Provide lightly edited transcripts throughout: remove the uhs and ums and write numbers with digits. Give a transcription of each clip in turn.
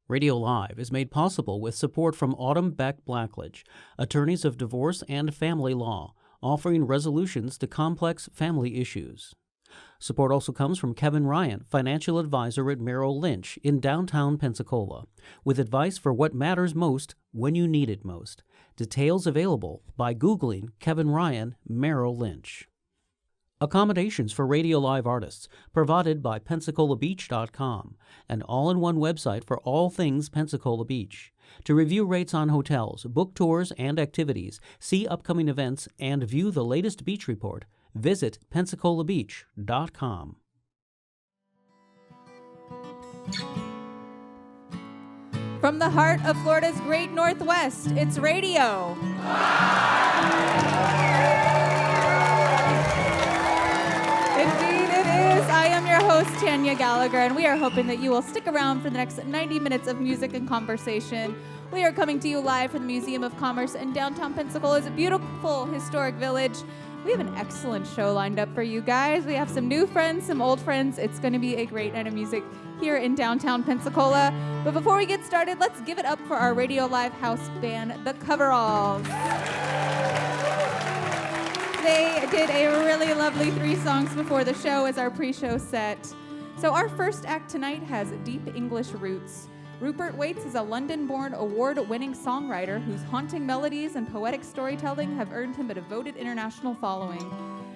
Radio Live is made possible with support from Autumn Beck Blackledge, attorneys of divorce and family law, offering resolutions to complex family issues. Support also comes from Kevin Ryan, financial advisor at Merrill Lynch in downtown Pensacola, with advice for what matters most when you need it most. Details available by Googling Kevin Ryan, Merrill Lynch. Accommodations for Radio Live artists provided by PensacolaBeach.com, an all-in-one website for all things Pensacola Beach. To review rates on hotels, book tours and activities, see upcoming events, and view the latest beach report, visit PensacolaBeach.com. From the heart of Florida's great Northwest, it's radio. Indeed it is. I am your host, Tanya Gallagher, and we are hoping that you will stick around for the next 90 minutes of music and conversation. We are coming to you live from the Museum of Commerce in downtown Pensacola's beautiful historic village. We have an excellent show lined up for you guys. We have some new friends, some old friends. It's going to be a great night of music here in downtown Pensacola. But before we get started, let's give it up for our Radio Live house band, the Coveralls. They did a really lovely 3 songs before the show as our pre-show set. So our first act tonight has deep English roots. Rupert Wates is a London-born award-winning songwriter whose haunting melodies and poetic storytelling have earned him a devoted international following.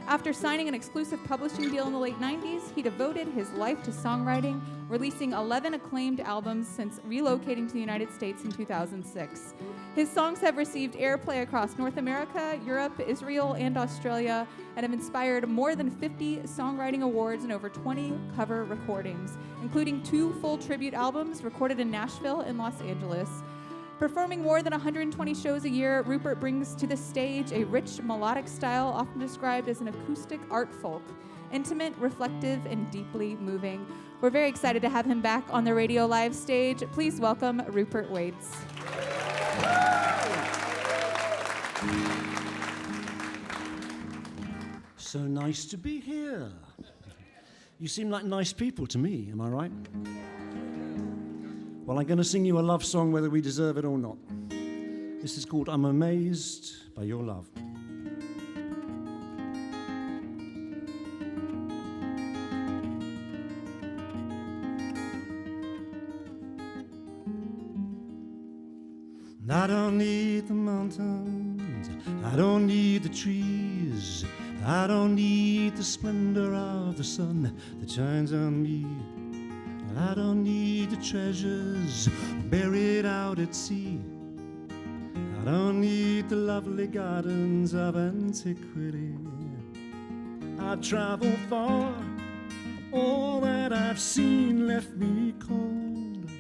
After signing an exclusive publishing deal in the late 90s, he devoted his life to songwriting, releasing 11 acclaimed albums since relocating to the United States in 2006. His songs have received airplay across North America, Europe, Israel, and Australia, and have inspired more than 50 songwriting awards and over 20 cover recordings, including 2 full tribute albums recorded in Nashville and Los Angeles. Performing more than 120 shows a year, Rupert brings to the stage a rich melodic style often described as an acoustic art folk, intimate, reflective, and deeply moving. We're very excited to have him back on the Radio Live stage. Please welcome Rupert Wates. So nice to be here. You seem like nice people to me, am I right? Well, I'm going to sing you a love song whether we deserve it or not. This is called I'm Amazed by Your Love. I don't need the mountains, I don't need the trees, I don't need the splendor of the sun that shines on me. I don't need the treasures buried out at sea. I don't need the lovely gardens of antiquity. I've traveled far, all that I've seen left me cold,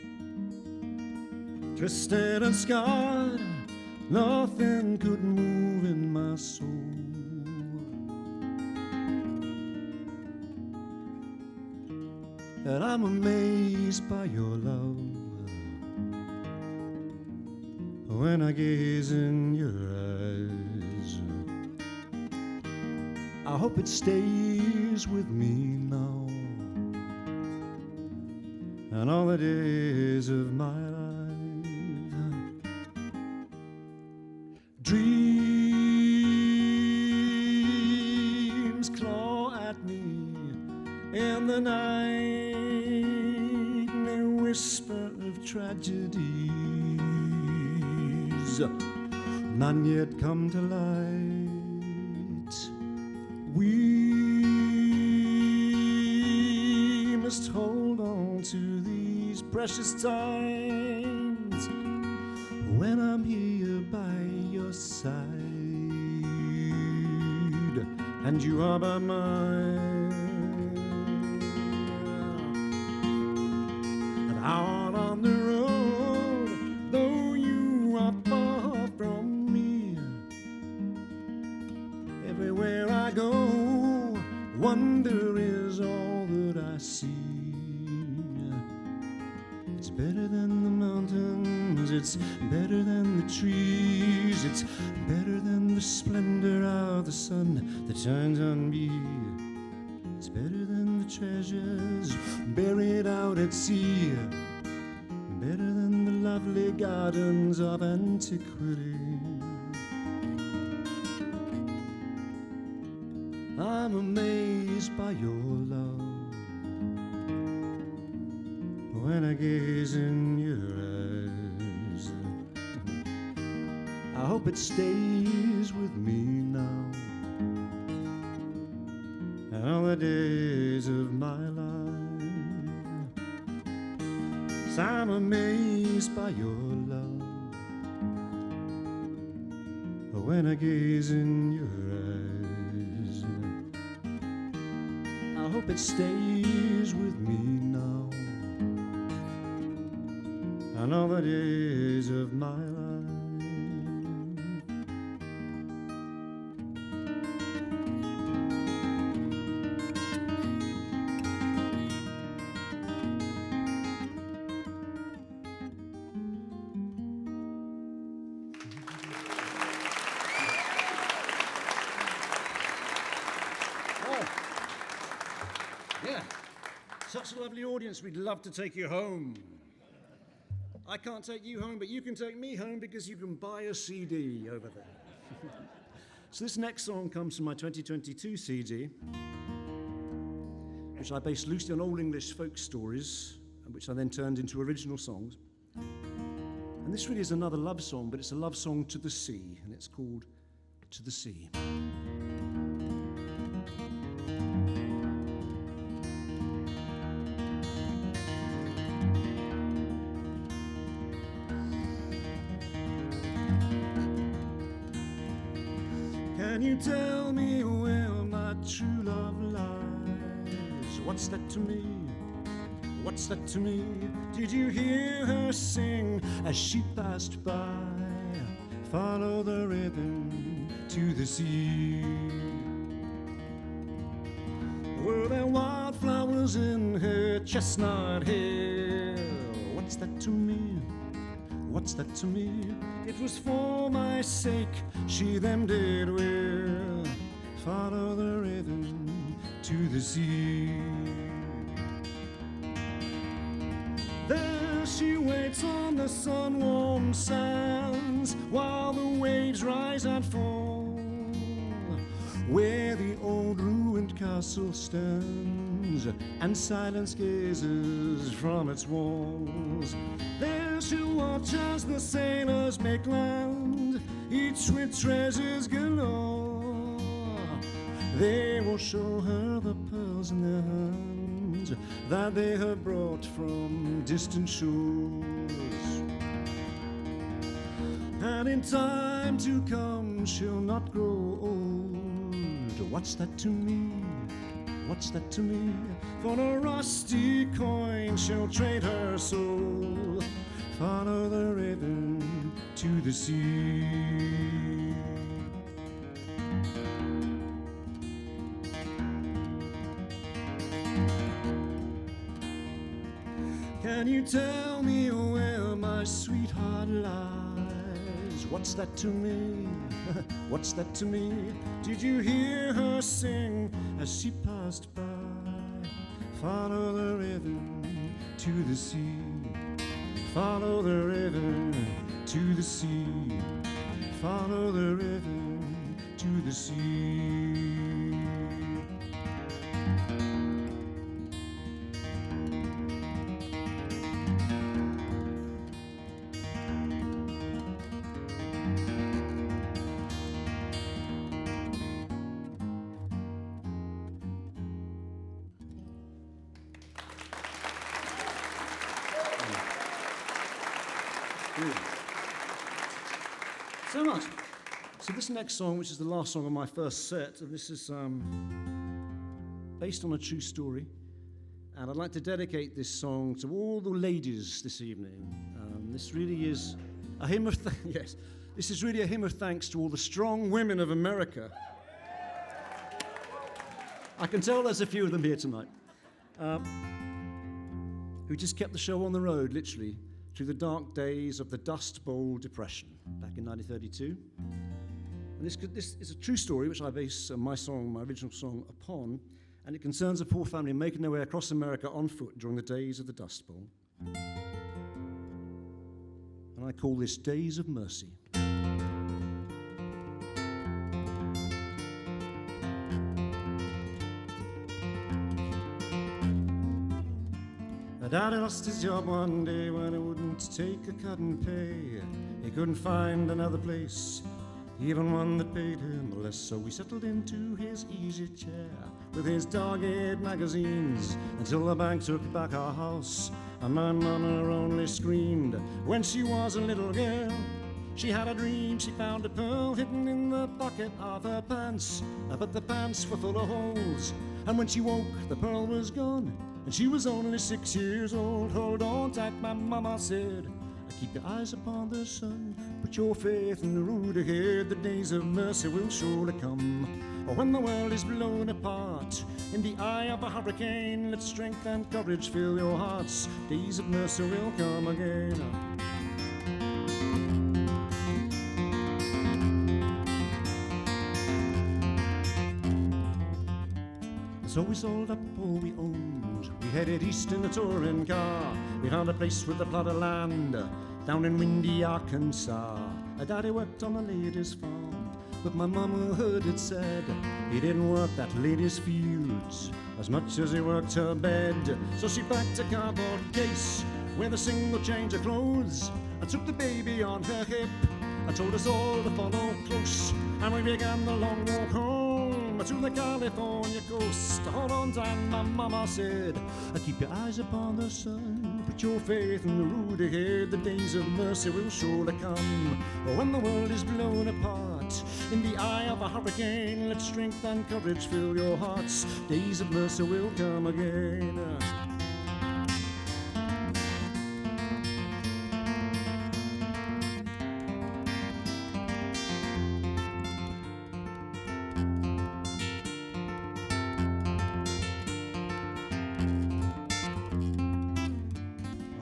twisted and scarred, nothing could move in my soul. And I'm amazed by your love when I gaze in your eyes. I hope it stays with me now and all the days of my life. Dreams claw at me in the night, whisper of tragedies, none yet come to light. We must hold on to these precious times when I'm here by your side and you are by mine. Out on the road, though you are far from me, everywhere I go, wonder is all that I see. It's better than the mountains, it's better than the trees, it's better than the splendor of the sun that shines on me. It's better than the treasures buried out at sea, better than lovely gardens of antiquity. I'm amazed by your love when I gaze in your eyes. I hope it stays with me now and all the days of my life. So I'm amazed by your love when I gaze in your eyes. I hope it stays with me now and all the days of my life. Such a lovely audience, we'd love to take you home. I can't take you home, but you can take me home because you can buy a CD over there. So this next song comes from my 2022 CD, which I based loosely on old English folk stories, which I then turned into original songs. And this really is another love song, but it's a love song to the sea, and it's called To the Sea. Can you tell me where my true love lies? What's that to me? What's that to me? Did you hear her sing as she passed by? Follow the ribbon to the sea. Were there wildflowers in her chestnut hair? What's that to me? What's that to me? It was for my sake she them did wear. Follow the ribbon to the sea. There she waits on the sun-warmed sands while the waves rise and fall, where the old ruined castle stands and silence gazes from its walls. There she'll watch as the sailors make land, each with treasures galore. They will show her the pearls in their hands that they have brought from distant shores. And in time to come she'll not grow old. What's that to me? What's that to me? For a rusty coin she'll trade her soul. Follow the ribbon to the sea. Can you tell me where my sweetheart lies? What's that to me? What's that to me? Did you hear her sing as she passed by? Follow the ribbon to the sea. Follow the ribbon to the sea. Follow the ribbon to the sea. So much. So this next song, which is the last song of my first set, this is based on a true story, and I'd like to dedicate this song to all the ladies this evening. This really is a hymn of yes, this is really a hymn of thanks to all the strong women of America. I can tell there's a few of them here tonight, who just kept the show on the road, literally, through the dark days of the Dust Bowl Depression back in 1932. And this is a true story which I base my original song, upon, and it concerns a poor family making their way across America on foot during the days of the Dust Bowl. and I call this Days of Mercy. Daddy lost his job one day when he wouldn't take a cut in pay. He couldn't find another place, even one that paid him less. So we settled into his easy chair with his dog-eared magazines until the bank took back our house. And my mama only screamed when she was a little girl. She had a dream, she found a pearl hidden in the pocket of her pants. But the pants were full of holes, and when she woke, the pearl was gone. And she was only 6 years old. Hold on tight, my mama said. Keep your eyes upon the sun, put your faith in the road ahead. The days of mercy will surely come. Or when the world is blown apart in the eye of a hurricane, let strength and courage fill your hearts. Days of mercy will come again. So we sold up all we owned. We headed east in a touring car. We found a place with a plot of land down in windy Arkansas. Daddy worked on a lady's farm, but my mama heard it said he didn't work that lady's fields as much as he worked her bed. So she packed a cardboard case with a single change of clothes and took the baby on her hip and told us all to follow close. And we began the long walk home to the California coast. Hold on tight, my mama said. Keep your eyes upon the sun, put your faith in the road ahead. The days of mercy will surely come. When the world is blown apart in the eye of a hurricane, let strength and courage fill your hearts. Days of mercy will come again.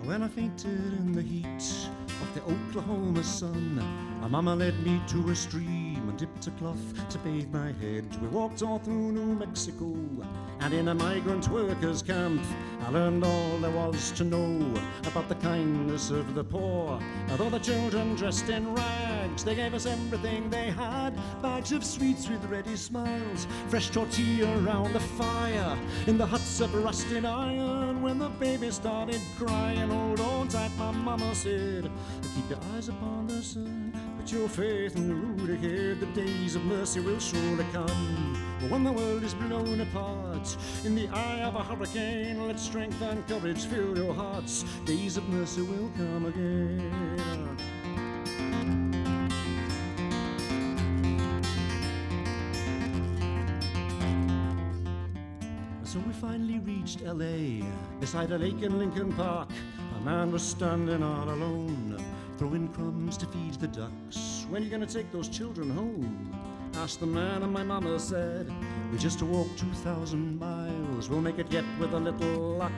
When I fainted in the heat of the Oklahoma sun, my mama led me to a stream and dipped a cloth to bathe my head. We walked all through New Mexico, and in a migrant workers' camp I learned all there was to know about the kindness of the poor. Although the children dressed in rags, they gave us everything they had. Bags of sweets with ready smiles, fresh tortilla around the fire, in the huts of rusted iron. When the baby started crying, hold on tight, my mama said. Keep your eyes upon the sun, put your faith in the road ahead. The days of mercy will surely come. When the world is blown apart in the eye of a hurricane, let strength and courage fill your hearts. Days of mercy will come again. So we finally reached L.A. Beside a lake in Lincoln Park. A man was standing all alone, throwing crumbs to feed the ducks. When are you gonna take those children home? Asked the man, and my mama said, we just walked 2,000 miles. We'll make it yet with a little luck.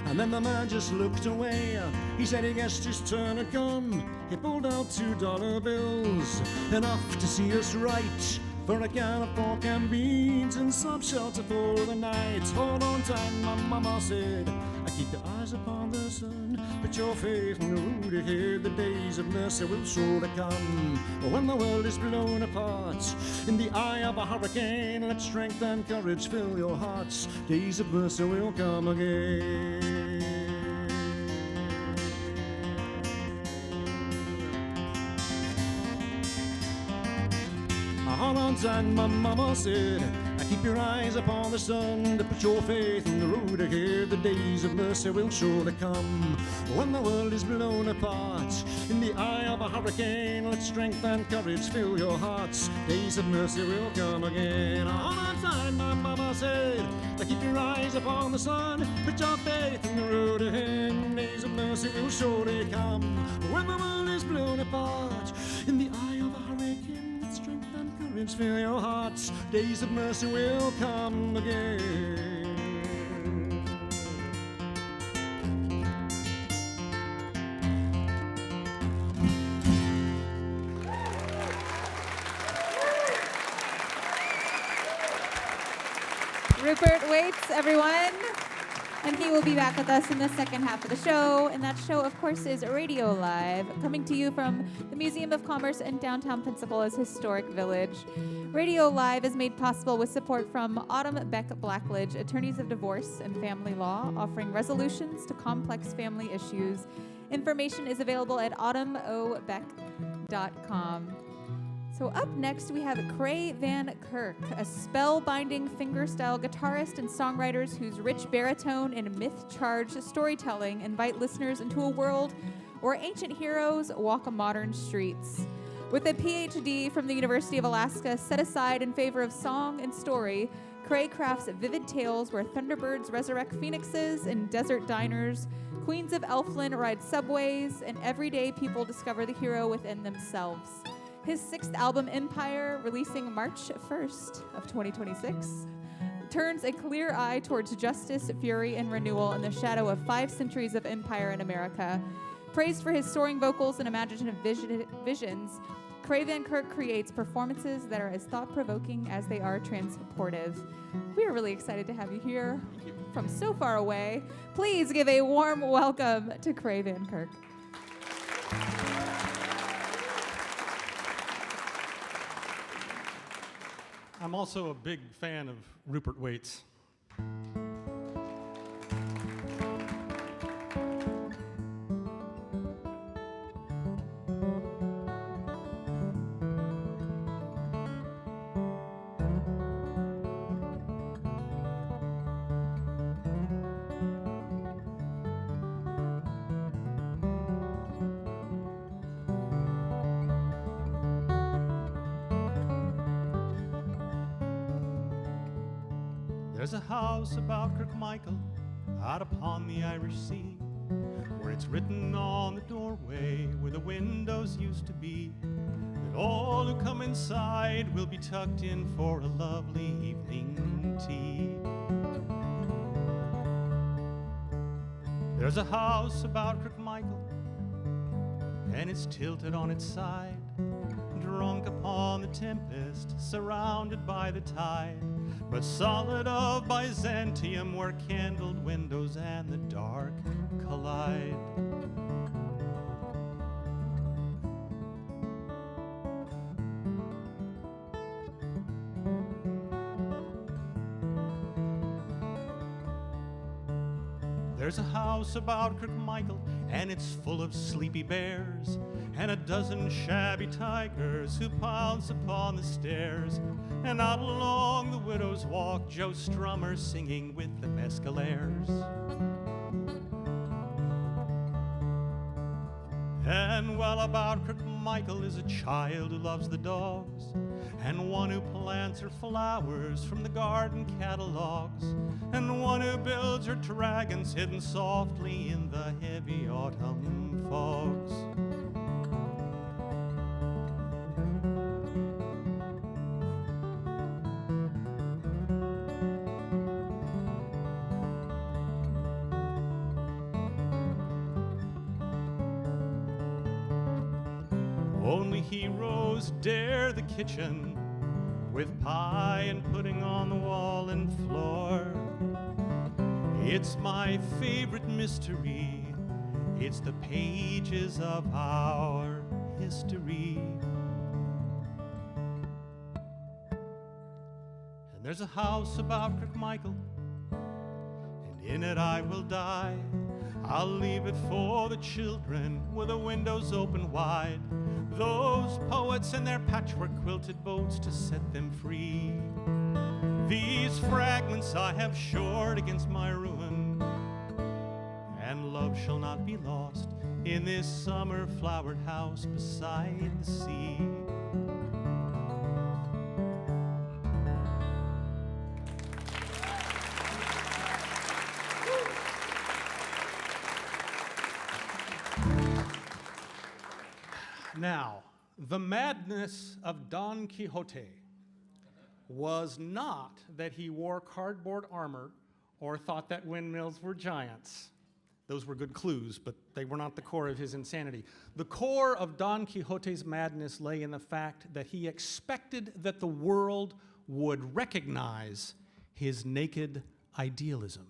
And then the man just looked away. He said he guessed his turn had come. He pulled out $2 bills, enough to see us right, for a can of pork and beans and some shelter for the night. Hold on tight, my mama said. Keep your eyes upon the sun, put your faith in the road ahead. The days of mercy will surely come. When the world is blown apart in the eye of a hurricane, let strength and courage fill your hearts. Days of mercy will come again. Hold on tight, my mama said. Keep your eyes upon the sun, to put your faith in the road ahead. The days of mercy will surely come. When the world is blown apart in the eye of a hurricane, let strength and courage fill your hearts. Days of mercy will come again. Hold on tight, my mama said. Keep your eyes upon the sun, put your faith in the road ahead. Days of mercy will surely come. When the world is blown apart in the eye of a hurricane, let strength and courage fill your hearts. Days of mercy will come again. Rupert Wates, everyone. And he will be back with us in the second half of the show. And that show, of course, is Radio Live, coming to you from the Museum of Commerce in downtown Pensacola's historic village. Radio Live is made possible with support from Autumn Beck Blackledge, attorneys of divorce and family law, offering resolutions to complex family issues. Information is available at autumnobeck.com. So up next, we have Kray Van Kirk, a spellbinding fingerstyle guitarist and songwriters whose rich baritone and myth-charged storytelling invite listeners into a world where ancient heroes walk modern streets. With a PhD from the University of Alaska set aside in favor of song and story, Kray crafts vivid tales where thunderbirds resurrect phoenixes in desert diners, queens of Elfland ride subways, and everyday people discover the hero within themselves. His sixth album, Empire, releasing March 1st of 2026, turns a clear eye towards justice, fury, and renewal in the shadow of 5 centuries of empire in America. Praised for his soaring vocals and imaginative visions, Kray Van Kirk creates performances that are as thought-provoking as they are transportive. We are really excited to have you here from so far away. Please give a warm welcome to Kray Van Kirk. I'm also a big fan of Rupert Wates. There's a house about Kirkmichael out upon the Irish Sea, where it's written on the doorway where the windows used to be, that all who come inside will be tucked in for a lovely evening tea. There's a house about Kirkmichael, and it's tilted on its side, drunk upon the tempest, surrounded by the tide, but solid of Byzantium, where candled windows and the dark collide. There's a house about Kirkmichael, and it's full of sleepy bears, and a dozen shabby tigers who pounce upon the stairs. And out along the widow's walk, Joe Strummer singing with the mescalaires. And well about Kirkmichael is a child who loves the dogs, and one who plants her flowers from the garden catalogs, and one who builds her dragons hidden softly in the heavy autumn fogs. Only heroes dare the kitchen, with pie and pudding on the wall and floor. It's my favorite mystery, it's the pages of our history. And there's a house about Kirkmichael, and in it I will die. I'll leave it for the children with the windows open wide, those poets and their patchwork quilted boats to set them free. These fragments I have shored against my ruin, and love shall not be lost in this summer flowered house beside the sea. Now, the madness of Don Quixote was not that he wore cardboard armor or thought that windmills were giants. Those were good clues, but they were not the core of his insanity. The core of Don Quixote's madness lay in the fact that he expected that the world would recognize his naked idealism.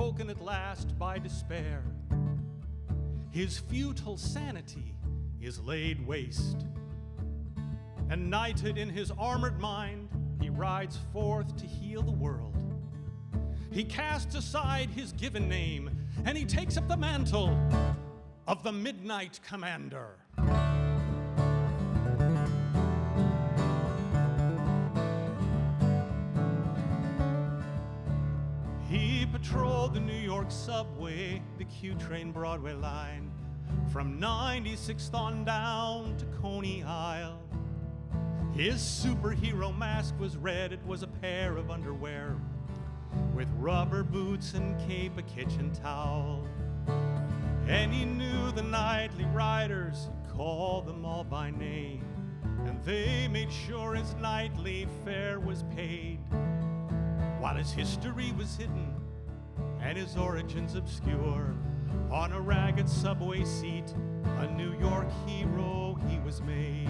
broken at last by despair. His futile sanity is laid waste, and knighted in his armored mind, he rides forth to heal the world. He casts aside his given name, and he takes up the mantle of the Midnight Commander. He patrolled the New York subway, the Q train Broadway line, from 96th on down to Coney Isle. His superhero mask was red, it was a pair of underwear, with rubber boots and cape, a kitchen towel. And he knew the nightly riders, he called them all by name, and they made sure his nightly fare was paid, while his history was hidden and his origins obscure. On a ragged subway seat, a New York hero he was made.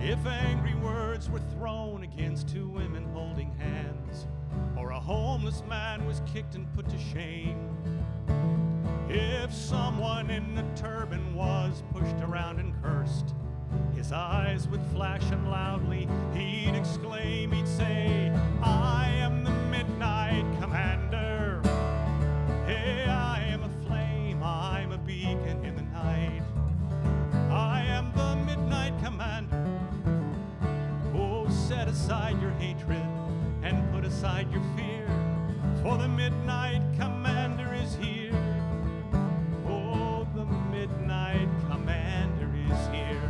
If angry words were thrown against two women holding hands, or a homeless man was kicked and put to shame, if someone in a turban was pushed around and cursed, his eyes would flash and loudly he'd exclaim, he'd say, "I am the Midnight Commander. Hey, I am a flame, I'm a beacon in the night. I am the Midnight Commander. Oh, set aside your hatred and put aside your fear, for the Midnight Commander is here. Oh, the Midnight Commander is here."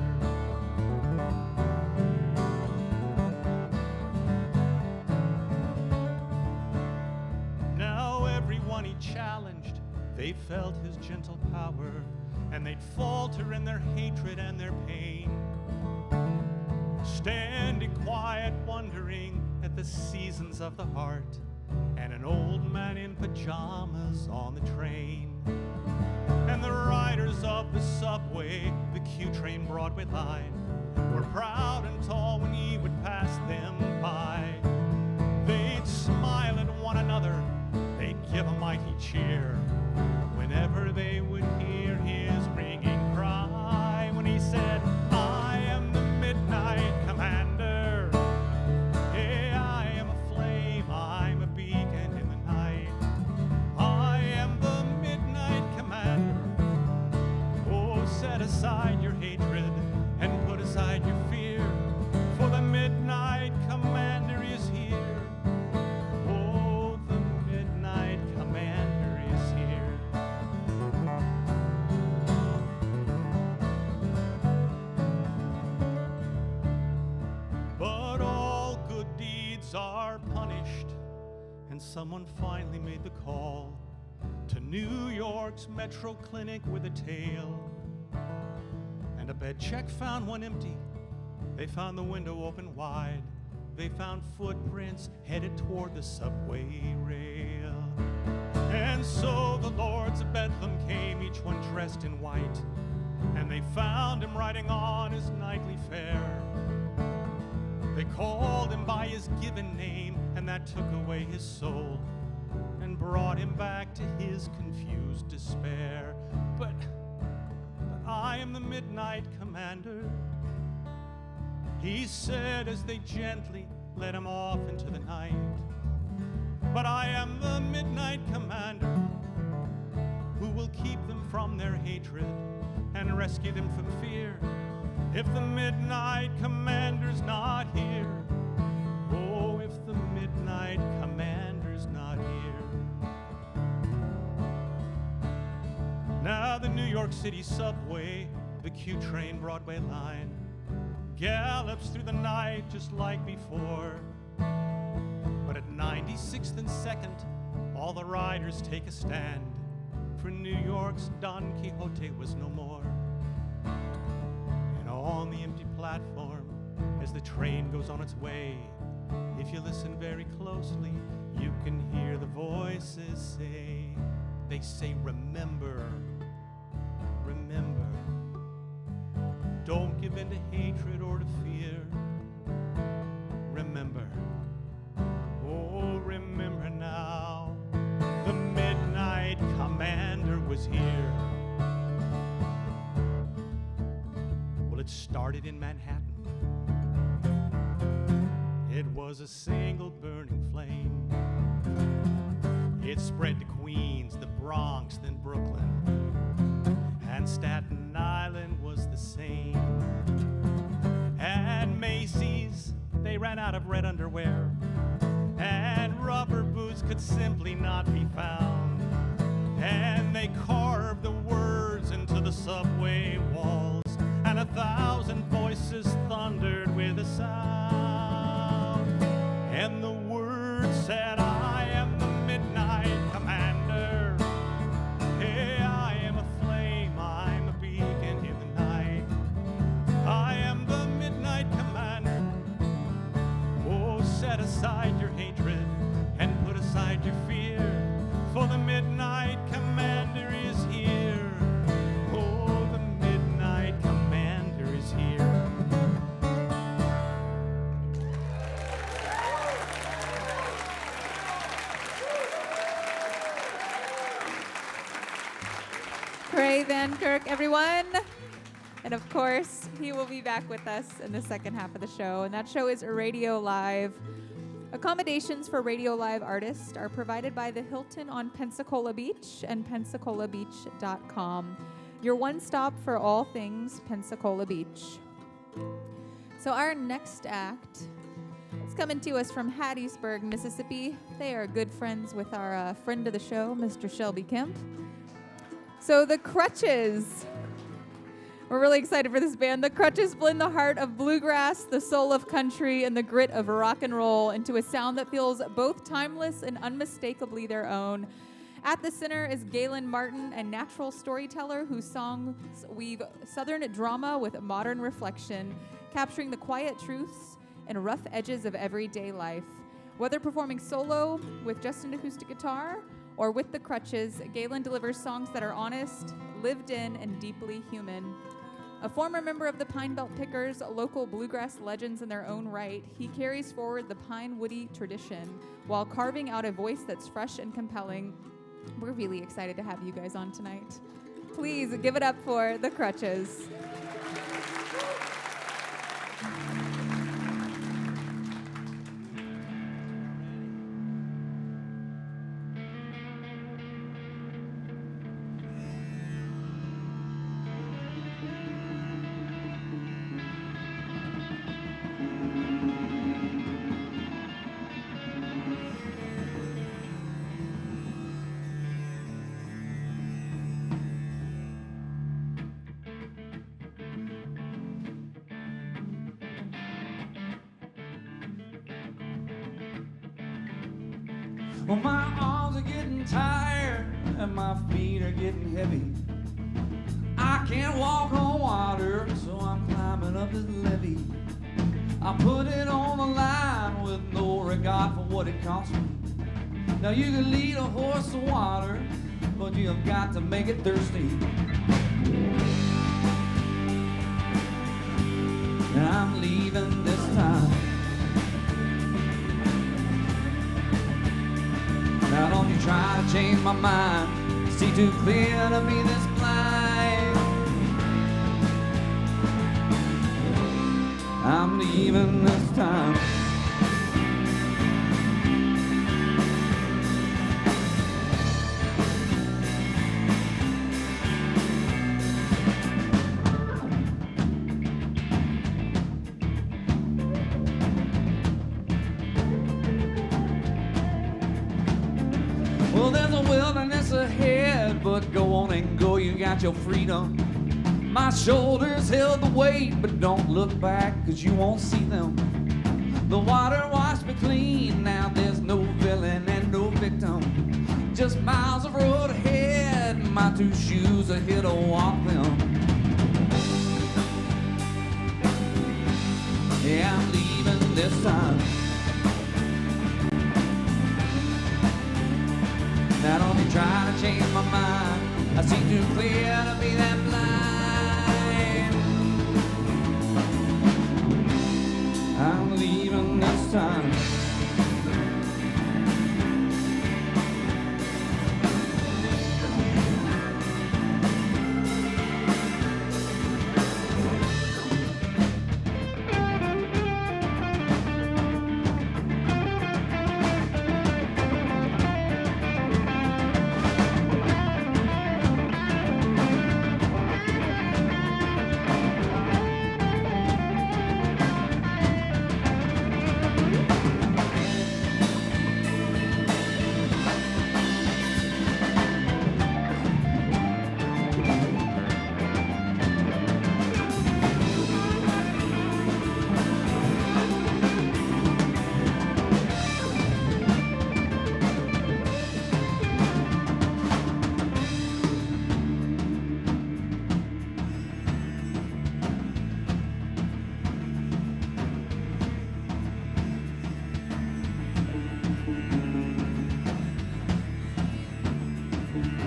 Now everyone he challenged, they felt his gentle power, and they'd falter in their hatred and their pain, standing quiet, wondering at the seasons of the heart, and an old man in pajamas on the train. And the riders of the subway, the Q train Broadway line, were proud and tall when he would pass them by. They'd smile at one another, they'd give a mighty cheer whenever they would hear his ringing cry, when he said, "I am the Midnight Commander. Hey, I am a flame, I'm a beacon in the night. I am the Midnight Commander. Oh, set aside your hatred and put aside your fear, for the Midnight Commander is here. Oh, the Midnight Commander is here." But all good deeds are punished, and someone finally made the call to New York's Metro Clinic with a tale. And a bed check found one empty. They found the window open wide. They found footprints headed toward the subway rail. And so the lords of Bedlam came, each one dressed in white, and they found him riding on his nightly fare. They called him by his given name, and that took away his soul and brought him back to his confused despair. But I am the Midnight Commander, he said as they gently led him off into the night. But I am the Midnight Commander, who will keep them from their hatred and rescue them from fear. If the Midnight Commander's not here, oh, if the Midnight Commander's not here. Now the New York City subway, the Q train Broadway line, gallops through the night just like before. But at 96th and 2nd, all the riders take a stand, for New York's Don Quixote was no more. And on the empty platform, as the train goes on its way, if you listen very closely, you can hear the voices say, they say, "Remember, remember, don't give give in to hatred or to fear. Remember, oh, remember now, the Midnight Commander was here. Well, it started in Manhattan. It was a single burning flame. It spread to Queens, the Bronx, then Brooklyn, and Staten Island was the same. At Macy's, they ran out of red underwear, and rubber boots could simply not be found. And they carved the words into the subway walls, and 1,000 voices thundered with a sound. And the words said, I am the Midnight Commander. Hey, I am a flame, I'm a beacon in the night. I am the Midnight Commander. Oh, set aside your hatred and put aside your fear, for the Midnight Commander is here. Oh, the Midnight Commander is here. Kray Van Kirk, everyone. And of course, he will be back with us in the second half of the show. And that show is RadioLive. Accommodations for RadioLive artists are provided by the Hilton on Pensacola Beach and PensacolaBeach.com. Your one stop for all things Pensacola Beach. So our next act is coming to us from Hattiesburg, Mississippi. They are good friends with our friend of the show, Mr. Shelby Kemp. So the Crutches. We're really excited for this band. The Crutches blend the heart of bluegrass, the soul of country, and the grit of rock and roll into a sound that feels both timeless and unmistakably their own. At the center is Galen Martin, a natural storyteller whose songs weave Southern drama with modern reflection, capturing the quiet truths and rough edges of everyday life. Whether performing solo with just an acoustic guitar or with the Crutches, Galen delivers songs that are honest, lived in, and deeply human. A former member of the Pine Belt Pickers, local bluegrass legends in their own right, he carries forward the Pine Woody tradition while carving out a voice that's fresh and compelling. We're really excited to have you guys on tonight. Please give it up for the Crutches. Well, my arms are getting tired and my feet are getting heavy. I can't walk on water, so I'm climbing up this levee. I put it on the line with no regard for what it costs me. Now you can lead a horse to water, but you've got to make it thirsty. And I'm leaving this time. Now don't you try to change my mind. See too clear to be this blind. I'm leaving this time. Well, there's a wilderness ahead, but go on and go, you got your freedom. My shoulders held the weight, but don't look back, cause you won't see them. The water washed me clean, now there's no villain and no victim. Just miles of road ahead, my two shoes are here to walk them. Yeah, I'm leaving this time. Now don't you try to change my mind. I see too clear to be that blind.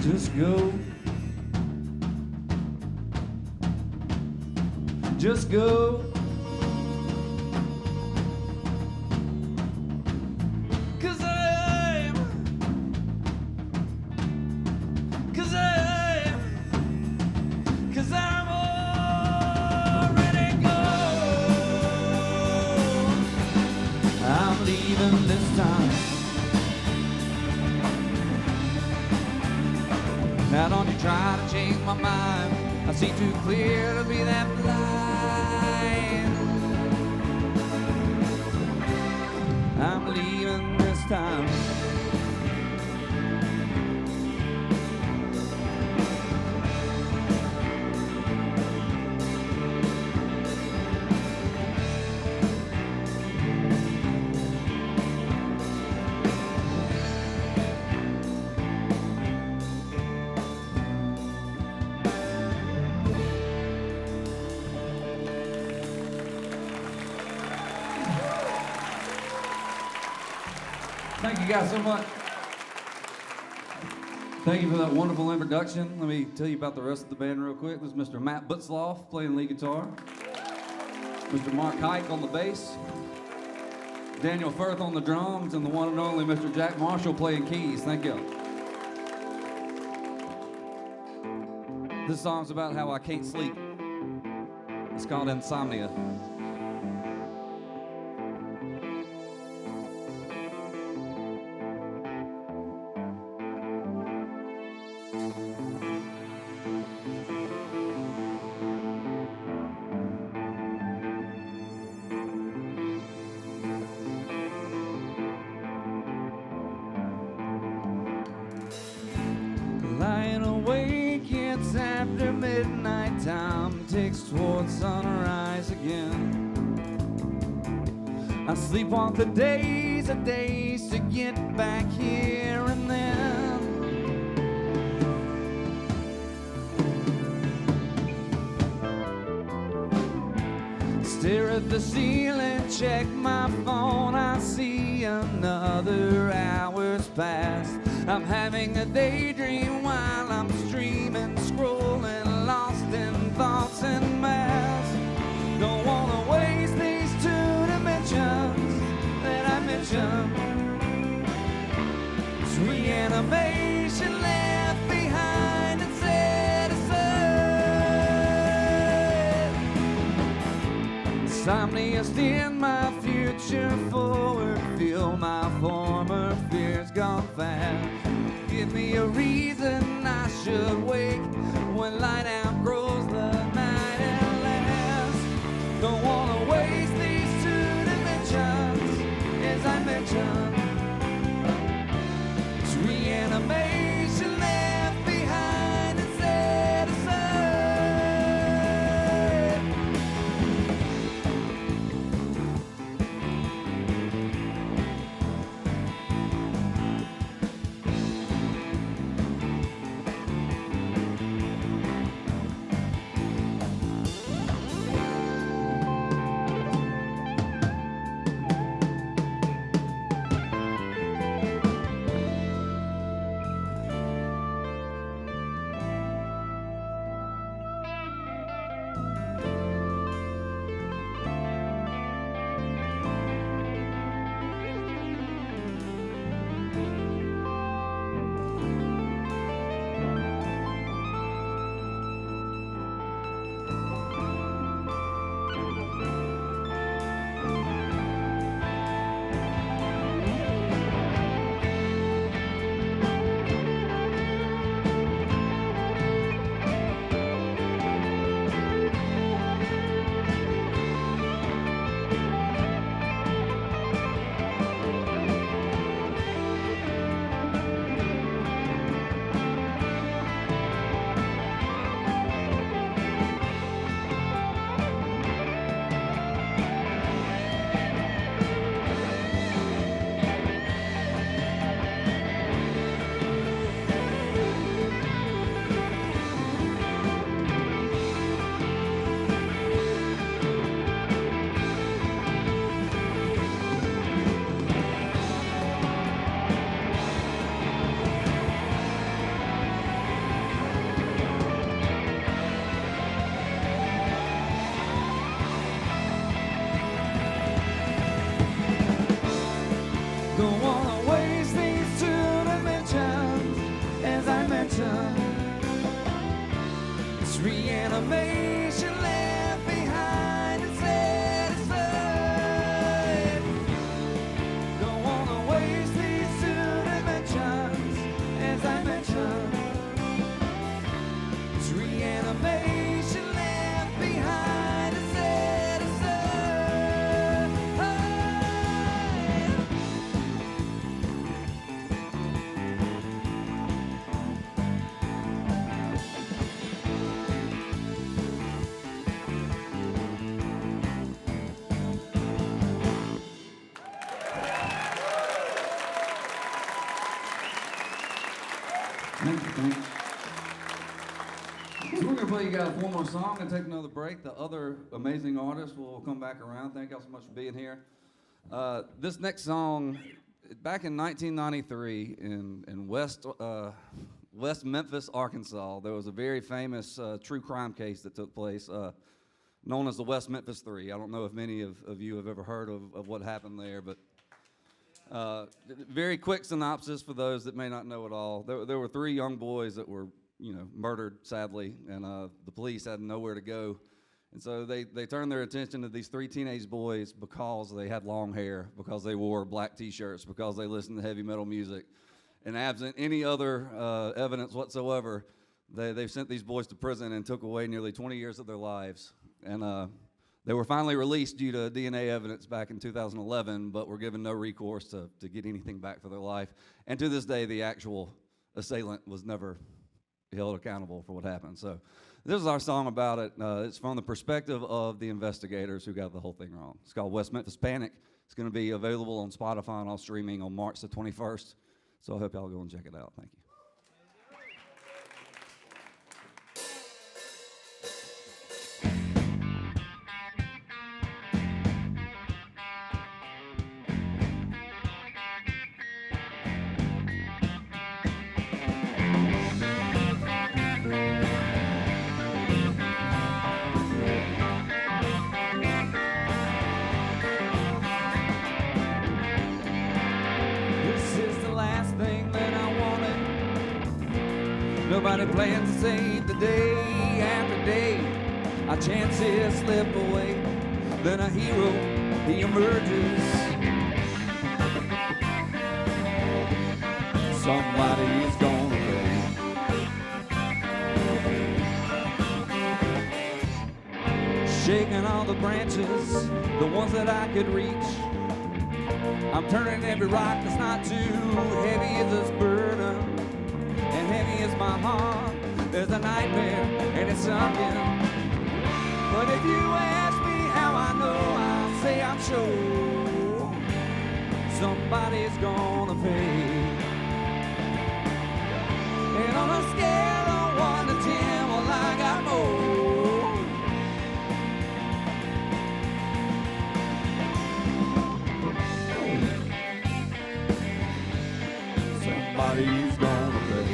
Just go. Just go. 'Cause I'm already gone. I'm leaving this time. Now don't you try to change my mind. I see too clear to be that blind. I'm leaving this time. Thank you guys so much. Thank you for that wonderful introduction. Let me tell you about the rest of the band real quick. This is Mr. Matt Butzloff playing lead guitar. Mr. Mark Hike on the bass. Daniel Firth on the drums, and the one and only Mr. Jack Marshall playing keys. Thank you. This song's about how I can't sleep. It's called Insomnia. Lying awake, it's after midnight time, takes towards sunrise again. I sleepwalk the days of days to get back here and then. Stare at the ceiling, check my phone, I see another hour's passed. I'm having a daydream while I'm streaming, scrolling, lost in thoughts and mass. Don't wanna waste these 2 dimensions that I mentioned. It's reanimation left behind and set aside. Insomnia steering my future forward, feel my former fears gone fast. Give me a reason I should wake when light outgrows the night and last. Don't wanna waste these 2 dimensions, as I mentioned. It's reanimation left behind and set aside. animation left behind and satisfied. Don't wanna waste these two dimensions, as I mentioned. It's reanimation left behind and satisfied. Thank you. So we're gonna play you guys one more song and take another break. The other amazing artists will come back around. Thank y'all so much for being here. This next song, back in 1993 in West Memphis, Arkansas, there was a very famous true crime case that took place, known as the West Memphis Three. I don't know if many of you have ever heard of what happened there, but very quick synopsis for those that may not know it all. There were three young boys that were, murdered, sadly, and the police had nowhere to go. And so they turned their attention to these three teenage boys because they had long hair, because they wore black T-shirts, because they listened to heavy metal music. And absent any other evidence whatsoever, they've sent these boys to prison and took away nearly 20 years of their lives. And they were finally released due to DNA evidence back in 2011, but were given no recourse to get anything back for their life. And to this day, the actual assailant was never held accountable for what happened. So this is our song about it. It's from the perspective of the investigators who got the whole thing wrong. It's called West Memphis Panic. It's going to be available on Spotify and all streaming on March the 21st. So I hope y'all go and check it out. Thank you. Nobody plans to save the day after day. Our chances slip away. Then a hero, he emerges. Somebody's gonna pay. Shaking all the branches, the ones that I could reach. I'm turning every rock that's not too heavy as this burden. And heavy is my heart, there's a nightmare, and it's sunken. But if you ask me how I know, I'll say I'm sure somebody's gonna pay. And on a scale of 1 to 10, well, I got more. Somebody's gonna pay.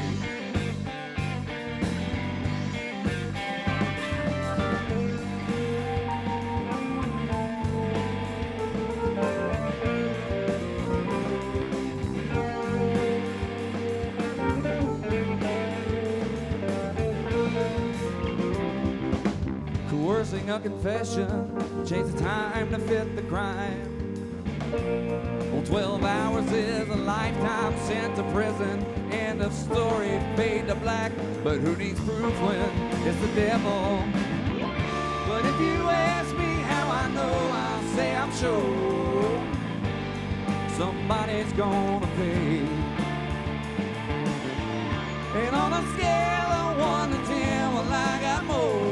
Coercing a confession, change the time to fit the crime. Well, 12 hours is a lifetime sent to prison. End of story, fade to black. But who needs proof when it's the devil? But if you ask me how I know, I'll say I'm sure somebody's gonna pay. And on a scale of 1 to 10, well, I got more.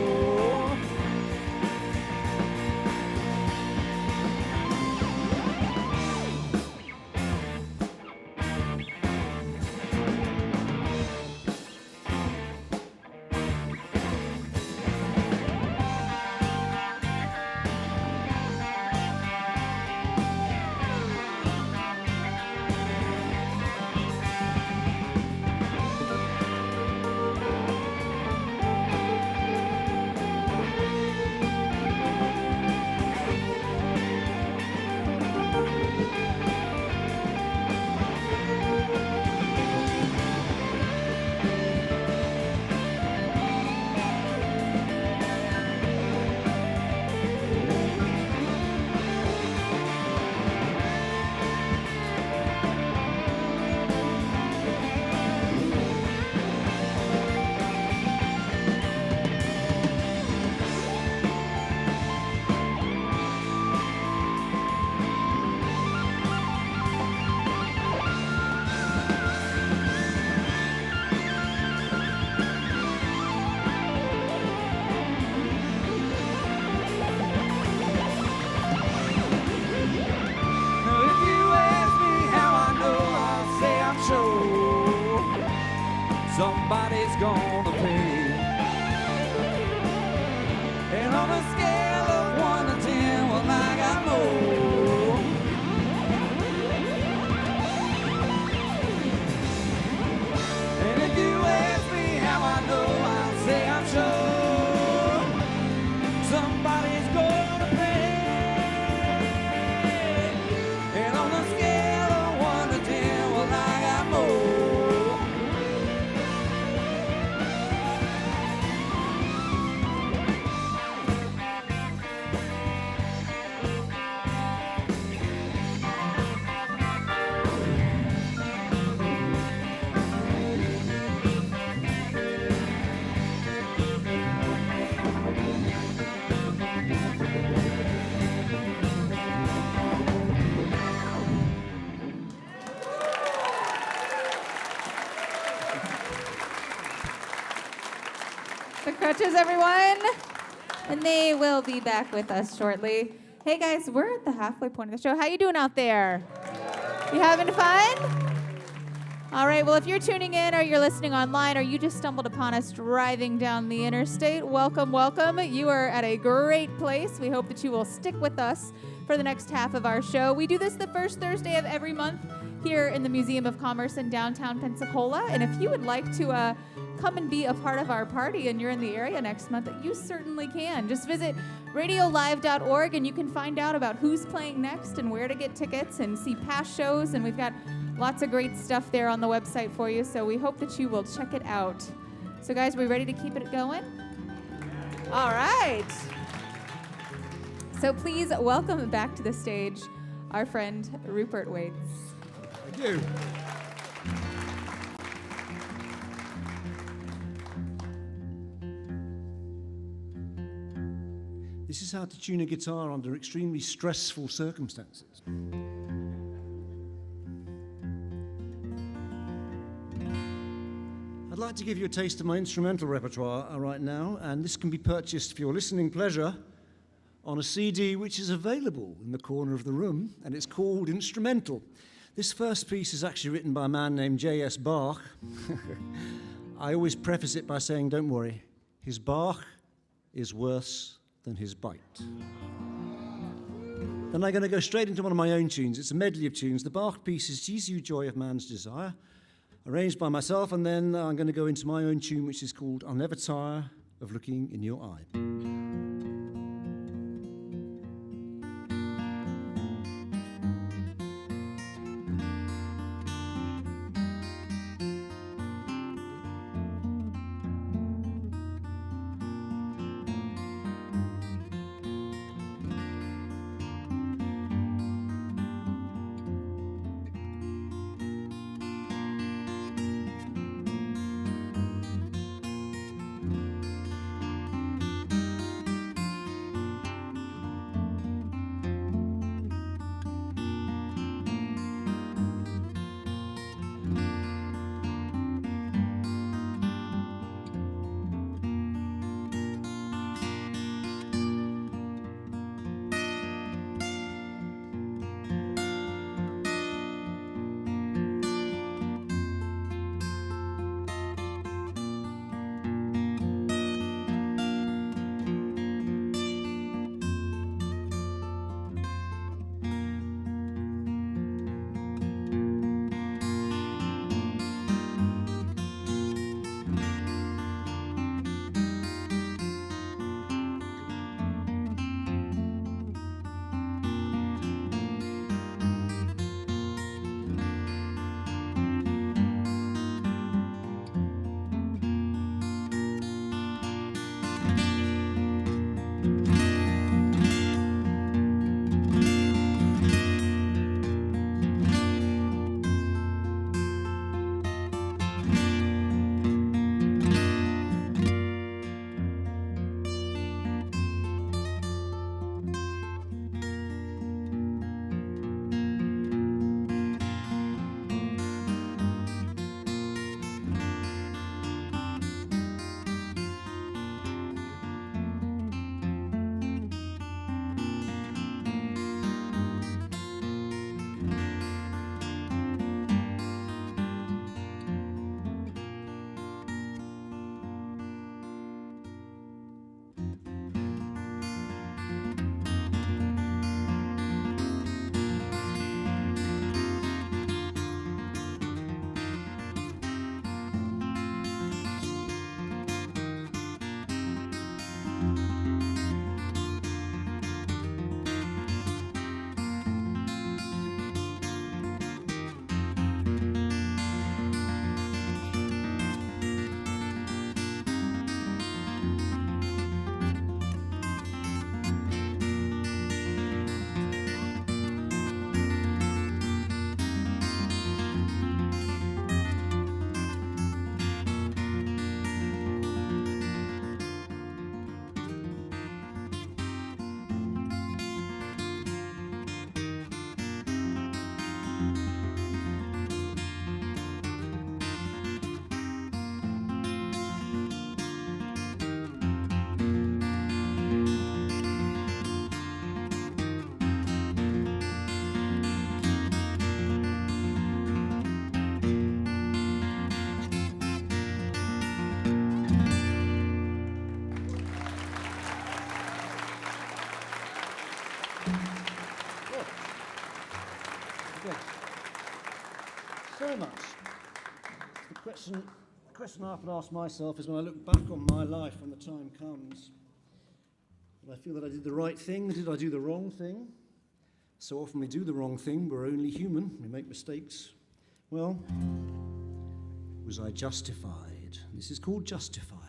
gonna pay. And on a scale of 1 to 10, well, I got more. And if you ask me how I know, I'll say I'm sure somebody's gonna pay. And on a scale of 1 to 10, well, I got more. The Crutches, everyone. And they will be back with us shortly. Hey, guys, we're at the halfway point of the show. How you doing out there? You having fun? All right, well, if you're tuning in or you're listening online or you just stumbled upon us driving down the interstate, welcome, welcome. You are at a great place. We hope that you will stick with us for the next half of our show. We do this the first Thursday of every month here in the Museum of Commerce in downtown Pensacola. And if you would like to come and be a part of our party and you're in the area next month, you certainly can. Just visit RadioLive.org and you can find out about who's playing next and where to get tickets and see past shows. And we've got lots of great stuff there on the website for you, so we hope that you will check it out. So guys, we ready to keep it going? All right. So please welcome back to the stage our friend Rupert Wates. Thank you. This is how to tune a guitar under extremely stressful circumstances. I'd like to give you a taste of my instrumental repertoire right now, and this can be purchased for your listening pleasure on a CD which is available in the corner of the room, and it's called Instrumental. This first piece is actually written by a man named J.S. Bach. I always preface it by saying, don't worry, his Bach is worse than his bite. Then I'm going to go straight into one of my own tunes. It's a medley of tunes. The Bach piece is "Seize You Joy of Man's Desire," arranged by myself, and then I'm going to go into my own tune, which is called "I'll Never Tire of Looking in Your Eye." Okay. So much. The question I often ask myself is when I look back on my life when the time comes, do I feel that I did the right thing? Did I do the wrong thing? So often we do the wrong thing. We're only human. We make mistakes. Well, was I justified? This is called Justified.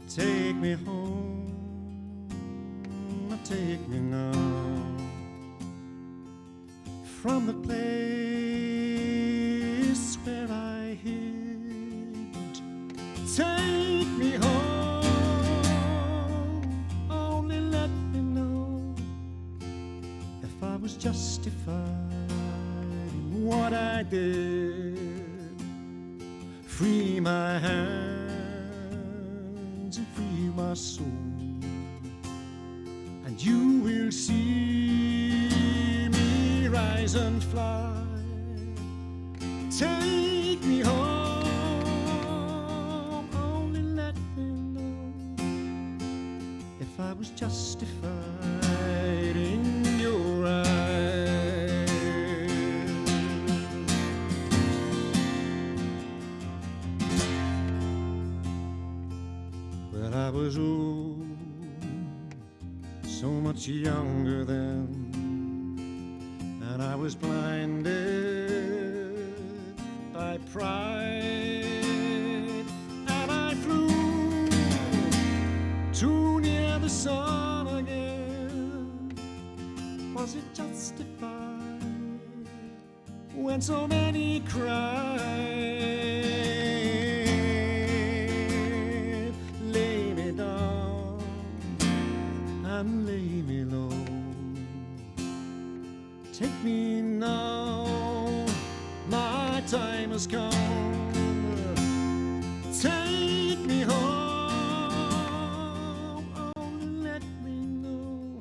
Take me home, take me now, from the place where I hid. Take me home, only let me know if I was justified in what I did. Free my hand and free my soul, and you will see me rise and fly. Take me home, only let me know if I was justified in your eyes. Well, I was old, so much younger then, and I was blinded by pride, and I flew too near the sun again. Was it justified when so many cried? Lay me down and lay me low. Take me now, my time has come. Take me home, only let me know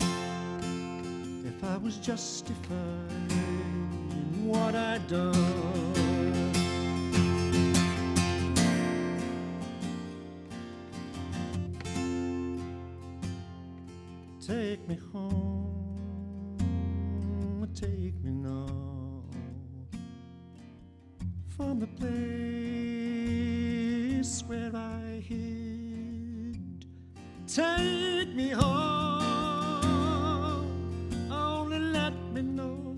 if I was justified in what I'd done. Take me home, take me now, from the place where I hid. Take me home, only let me know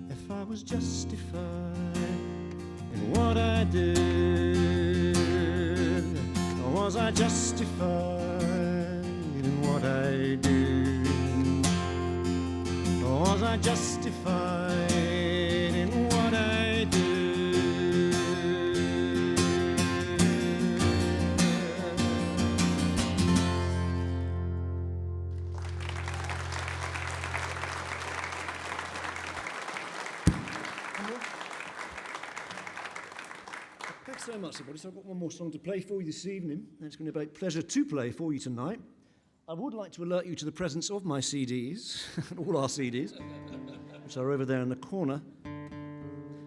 if I was justified in what I did. Or was I justified in what I did? Or was I justified in what I did? Thanks so much, everybody. So I've got one more song to play for you this evening, and it's going to be a great pleasure to play for you tonight. I would like to alert you to the presence of my CDs, all our CDs, which are over there in the corner.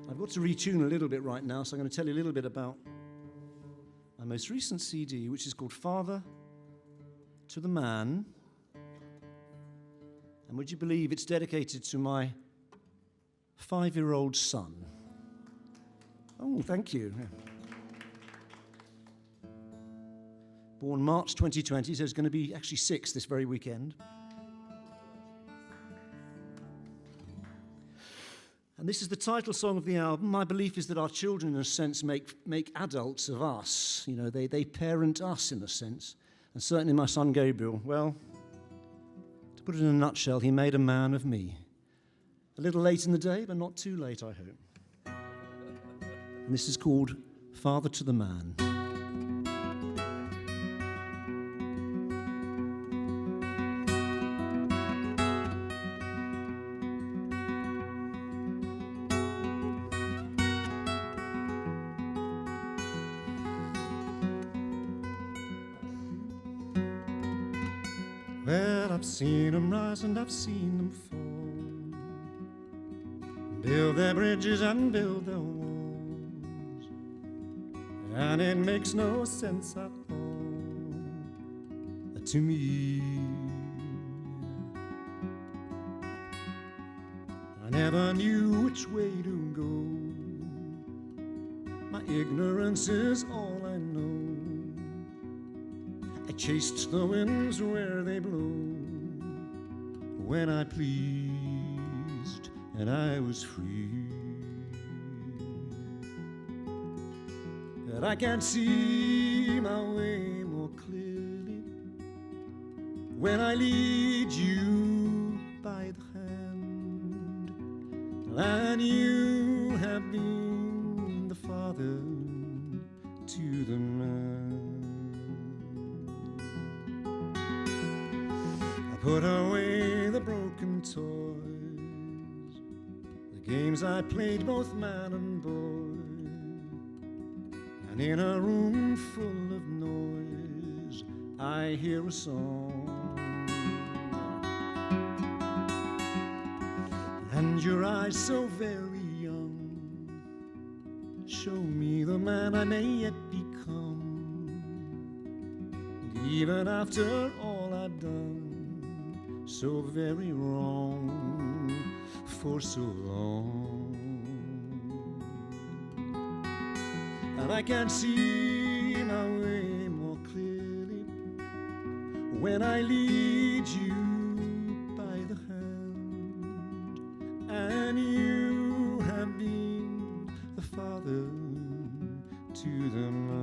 I've got to retune a little bit right now, so I'm going to tell you a little bit about my most recent CD, which is called Father to the Man. And would you believe it's dedicated to my 5-year-old son? Oh, thank you. Born March 2020, so he's going to be actually 6 this very weekend. And this is the title song of the album. My belief is that our children, in a sense, make adults of us. You know, they parent us, in a sense. And certainly my son Gabriel, well, to put it in a nutshell, he made a man of me. A little late in the day, but not too late, I hope. And this is called Father to the Man. Well, I've seen 'em rise and I've seen 'em fall, build their bridges and build their walls, and it makes no sense at all to me. I never knew which way to go. My ignorance is all I know. I chased the winds where they blow when I pleased and I was free. But I can't see my way more clearly when I lead you by the hand, and you have been the father to the man. I put away the broken toys, the games I played both man and boy, and in a room full of noise I hear a song, and your eyes so very young show me the man I may yet become. And even after all I've done so very wrong for so long, and I can't see my way more clearly when I lead you by the hand, and you have been the father to the man.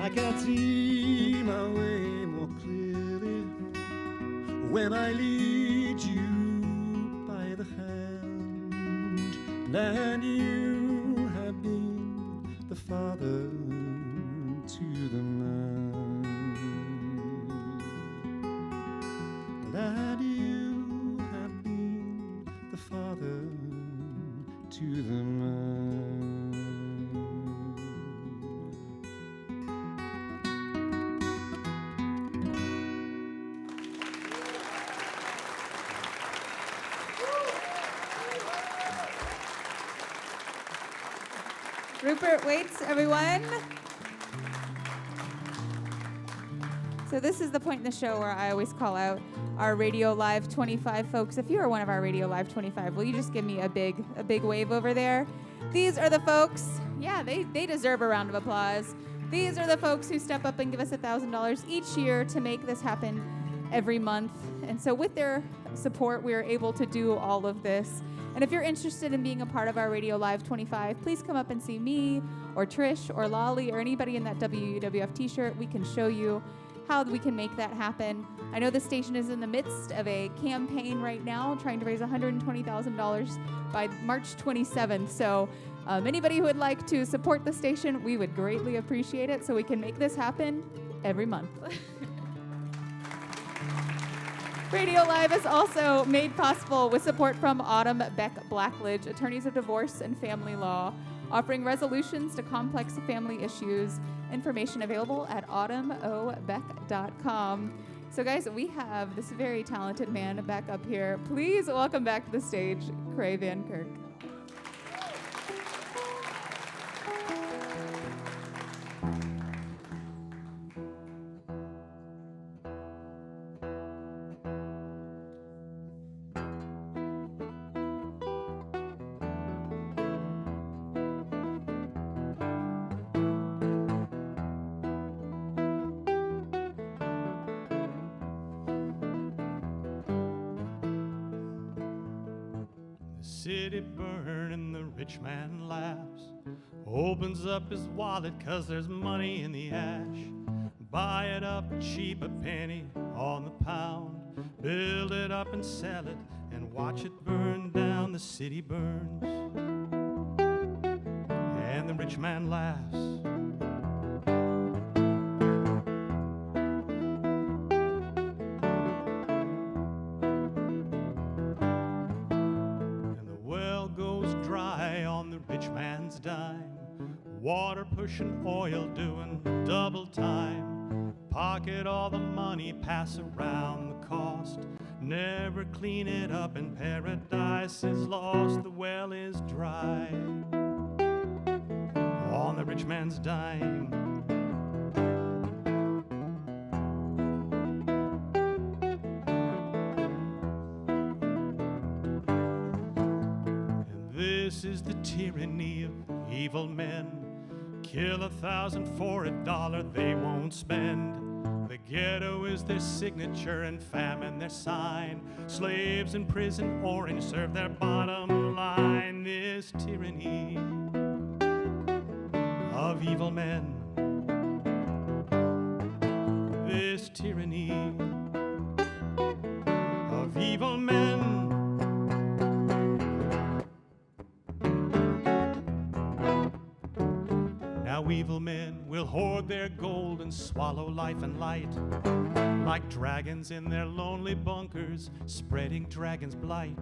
I can't see my way more clearly when I lead you by the hand, and you have been the father to the man, that you have been the father to the man. Rupert Wates, everyone. So this is the point in the show where I always call out our Radio Live 25 folks. If you are one of our Radio Live 25, will you just give me a big wave over there? These are the folks. Yeah, they deserve a round of applause. These are the folks who step up and give us $1,000 each year to make this happen every month. And so with their support, we are able to do all of this. And if you're interested in being a part of our Radio Live 25, please come up and see me or Trish or Lolly or anybody in that WUWF t-shirt. We can show you how we can make that happen. I know the station is in the midst of a campaign right now trying to raise $120,000 by March 27th. So anybody who would like to support the station, we would greatly appreciate it so we can make this happen every month. Radio Live is also made possible with support from Autumn Beck Blackledge, attorneys of divorce and family law, offering resolutions to complex family issues. Information available at autumnobeck.com. So guys, we have this very talented man back up here. Please welcome back to the stage, Kray Van Kirk. City burning, the rich man laughs, opens up his wallet 'cause there's money in the ash. Buy it up cheap, a penny on the pound, build it up and sell it and watch it burn down. The city burns. rich man laughs. And the well goes dry on the rich man's dime. Water pushing, oil doing double time. Pocket all the money, pass around the cost. Never clean it up and paradise is lost. The well is dry on the rich man's dime. And this is the tyranny of evil men. Kill 1,000 for $1 they won't spend. The ghetto is their signature and famine their sign. Slaves in prison, orange serve their bottom line. This tyranny of evil men. This tyranny of evil men. Now evil men will hoard their gold and swallow life and light, like dragons in their lonely bunkers, spreading dragon's blight.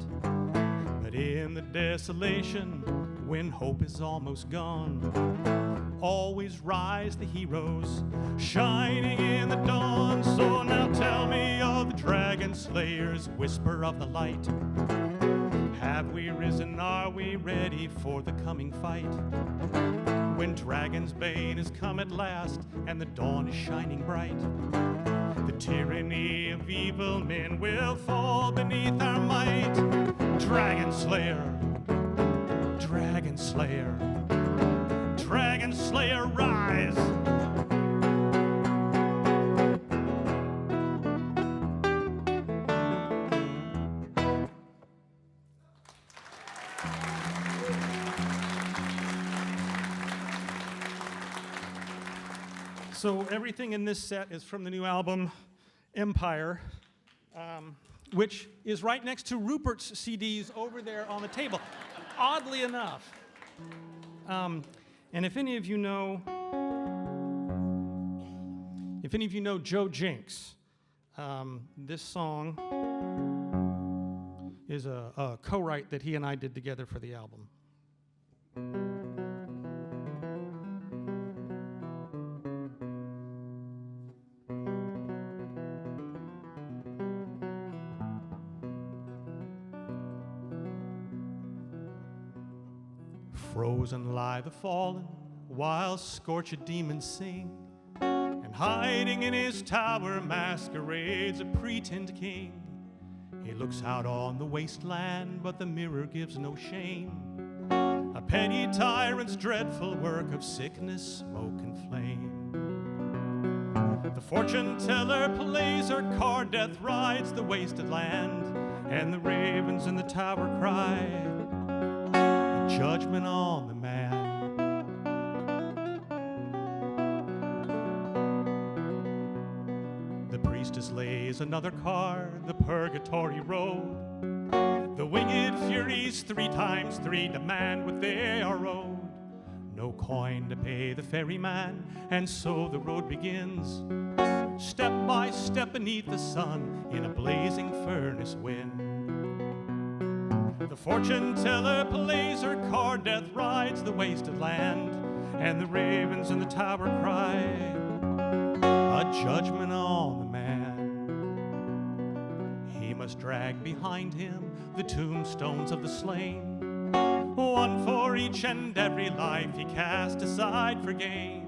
But in the desolation, when hope is almost gone, always rise the heroes, shining in the dawn. So now tell me of the dragon slayers, whisper of the light. Have we risen? Are we ready for the coming fight? When dragon's bane has come at last and the dawn is shining bright, the tyranny of evil men will fall beneath our might. Dragon slayer, dragon slayer, dragon slayer, rise! So everything in this set is from the new album, Empire, which is right next to Rupert's CDs over there on the table, oddly enough. And if any of you know Joe Jinks, this song is a co-write that he and I did together for the album. Frozen lie the fallen, while scorched demons sing, and hiding in his tower masquerades a pretend king. He looks out on the wasteland, but the mirror gives no shame. A petty tyrant's dreadful work of sickness, smoke, and flame. The fortune teller plays her card, death rides the wasted land, and the ravens in the tower cry, judgment on the man. The priestess lays another card, the purgatory road. The winged furies 3 times 3 demand what they are owed. No coin to pay the ferryman, and so the road begins, step by step beneath the sun, in a blazing furnace wind. The fortune teller plays her card, death rides the wasted land, and the ravens in the tower cry, a judgment on the man. He must drag behind him the tombstones of the slain, one for each and every life he cast aside for gain.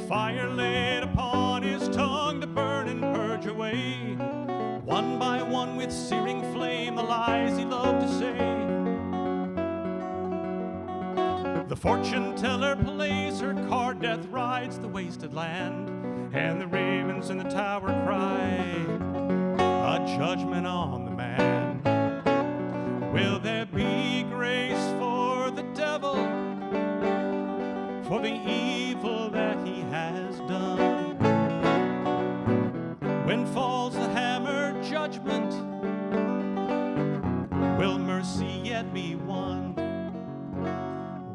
Fire laid upon his tongue to burn and purge away, one by one with searing flame, the lies he loved to say. The fortune teller plays her card, death rides the wasted land, and the ravens in the tower cry, a judgment on the man. Will there be grace for the devil, for the evil that he has done? When falls the hammer judgment, will mercy yet be won?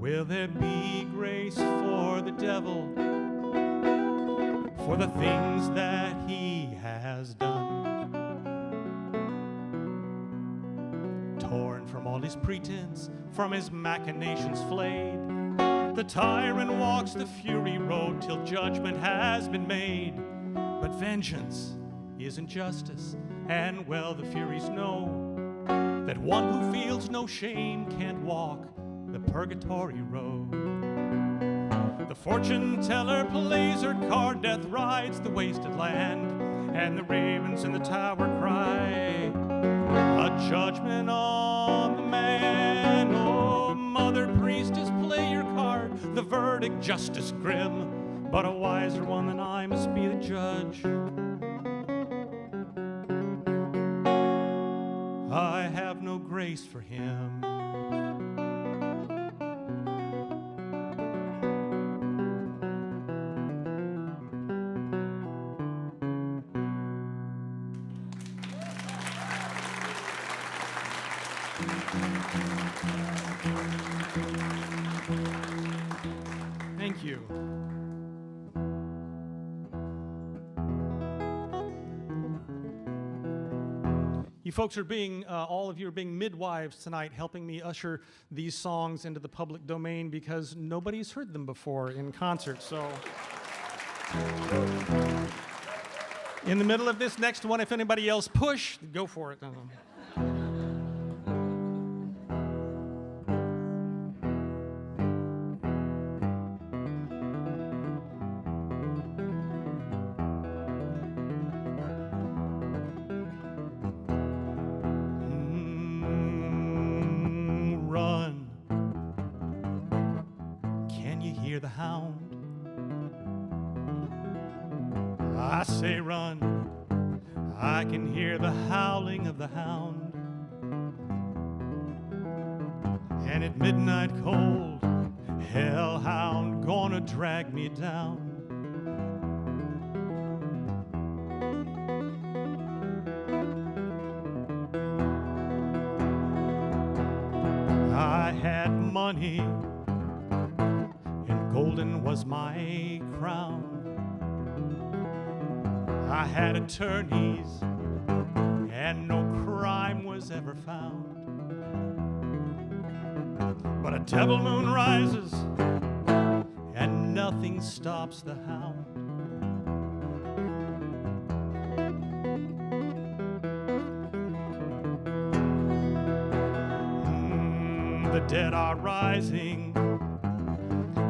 Will there be grace for the devil for the things that he has done? Torn from all his pretense, from his machinations flayed, the tyrant walks the fury road till judgment has been made. But vengeance isn't justice, and well the Furies know that one who feels no shame can't walk the purgatory road. The fortune teller plays her card, death rides the wasted land, and the ravens in the tower cry, a judgment on the man. Oh, mother priestess, play your card, the verdict justice grim, but a wiser one than I must be the judge. I have no grace for him. Thank you. You folks are being, all of you are being midwives tonight, helping me usher these songs into the public domain because nobody's heard them before in concert. So, in the middle of this next one, if anybody else push, go for it. Run. Can you hear the hound? I say run. I can hear the howling of the hound. And at midnight cold, hellhound gonna drag me down. I had money, and golden was my crown. I had attorneys, and no crime was ever found. But a devil moon rises, and nothing stops the hound. The dead are rising,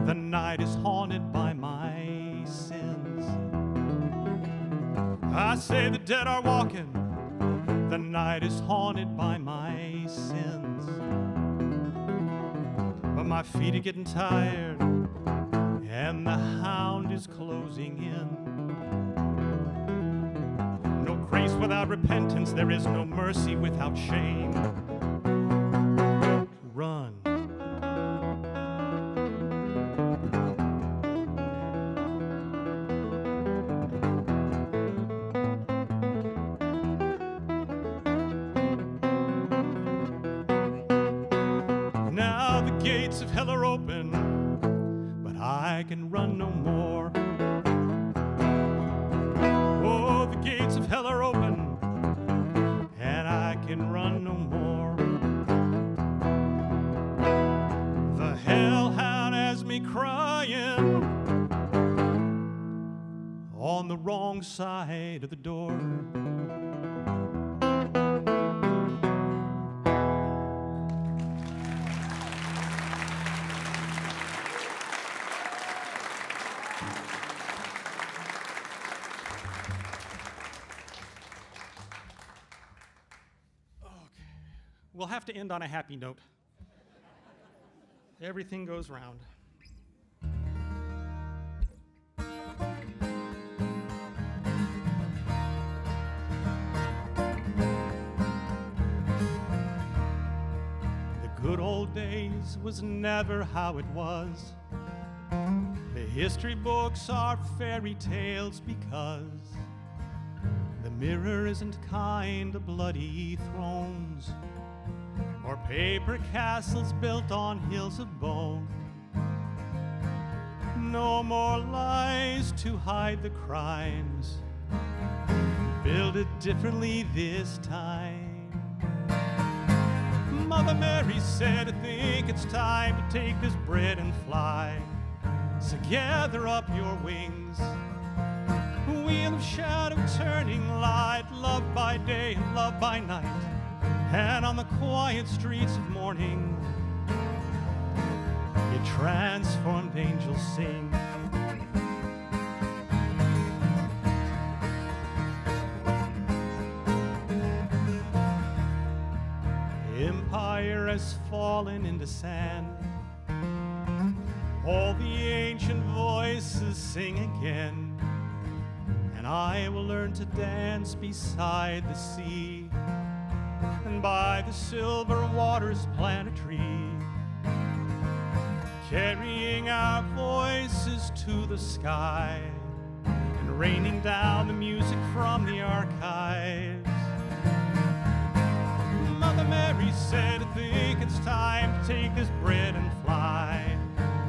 the night is haunted by my sins. I say the dead are walking, the night is haunted by my sins. But my feet are getting tired, and the hound is closing in. No grace without repentance, there is no mercy without shame. Run. Now the gates of hell are open, but I can run no more. Oh, the gates of hell are open, and I can run no more. The hellhound has me crying on the wrong side of the door. We'll have to end on a happy note. Everything goes round. The good old days was never how it was. The history books are fairy tales because the mirror isn't kind to bloody thrones or paper castles built on hills of bone. No more lies to hide the crimes. Build it differently this time. Mother Mary said, I think it's time to take this bread and fly. So gather up your wings. Wheel of shadow turning light, love by day and love by night. And on the quiet streets of morning, your transformed angels sing. Empire has fallen into sand. All the ancient voices sing again. And I will learn to dance beside the sea, and by the silver waters plant a tree, carrying our voices to the sky, and raining down the music from the archives. Mother Mary said, I think it's time to take this bread and fly.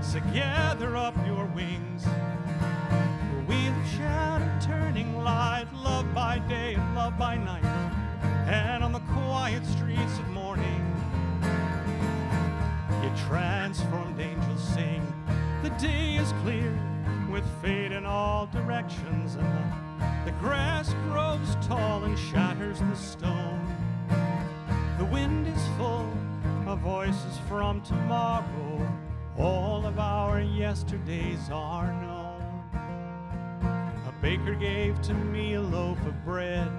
So gather up your wings. The wheel of shadow turning light, love by day and love by night. And on the quiet streets of morning, your transformed angels sing. The day is clear with fate in all directions, and the grass grows tall and shatters the stone. The wind is full of voices from tomorrow. All of our yesterdays are known. A baker gave to me a loaf of bread.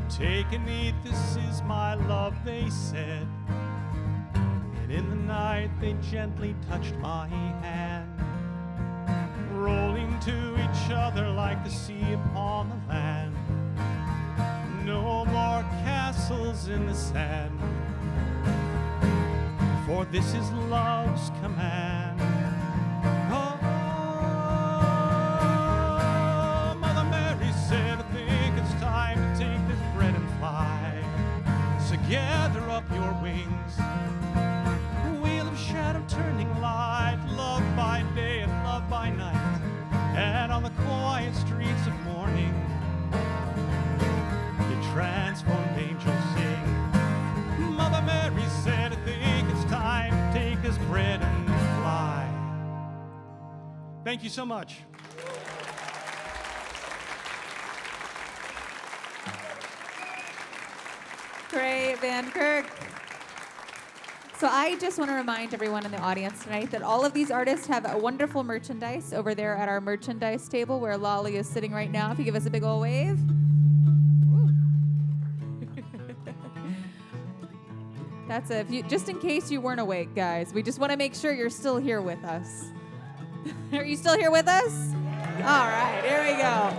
Take and eat, this is my love, they said. And in the night they gently touched my hand, rolling to each other like the sea upon the land. No more castles in the sand, for this is love's command. Oh, Mother Mary said, I think it's time to take this bread and fly. So gather up your wings. Wheel of shadow turning light, love by day and love by night. And on the quiet streets of morning, transformed angels sing. Mother Mary said, I think it's time to take this bread and fly. Thank you so much. Kray Van Kirk. So I just want to remind everyone in the audience tonight that all of these artists have a wonderful merchandise over there at our merchandise table where Lolly is sitting right now. If you give us a big old wave. That's it. Just in case you weren't awake, guys. We just want to make sure you're still here with us. Are you still here with us? All right, here we go.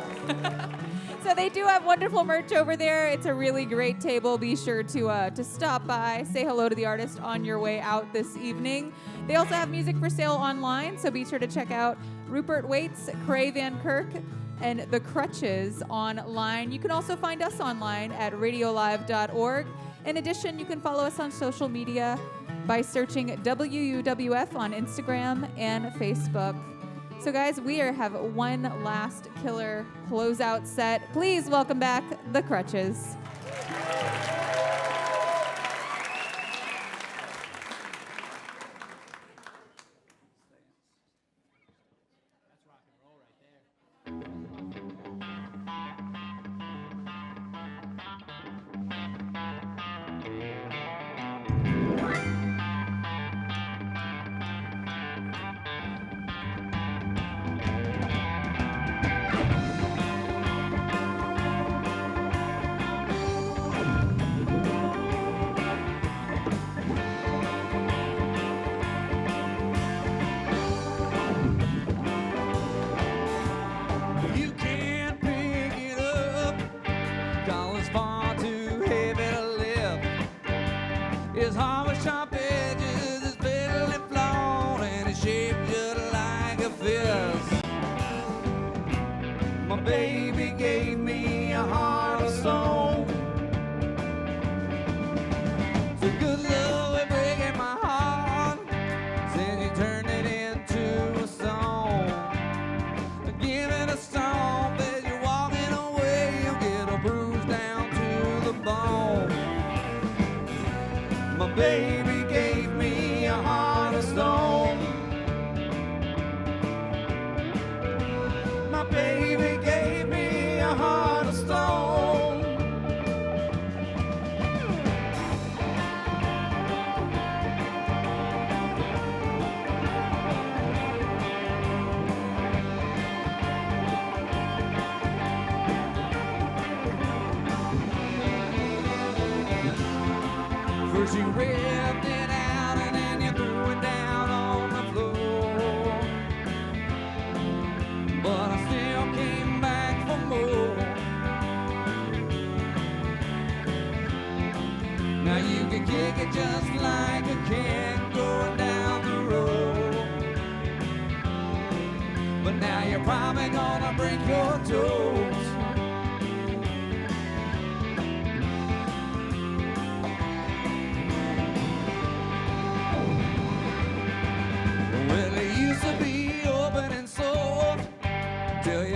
So they do have wonderful merch over there. It's a really great table. Be sure to stop by, say hello to the artist on your way out this evening. They also have music for sale online, so be sure to check out Rupert Wates, Kray Van Kirk, and the Crutches online. You can also find us online at RadioLive.org. In addition, you can follow us on social media by searching WUWF on Instagram and Facebook. So guys, we have one last killer closeout set. Please welcome back the Crutches.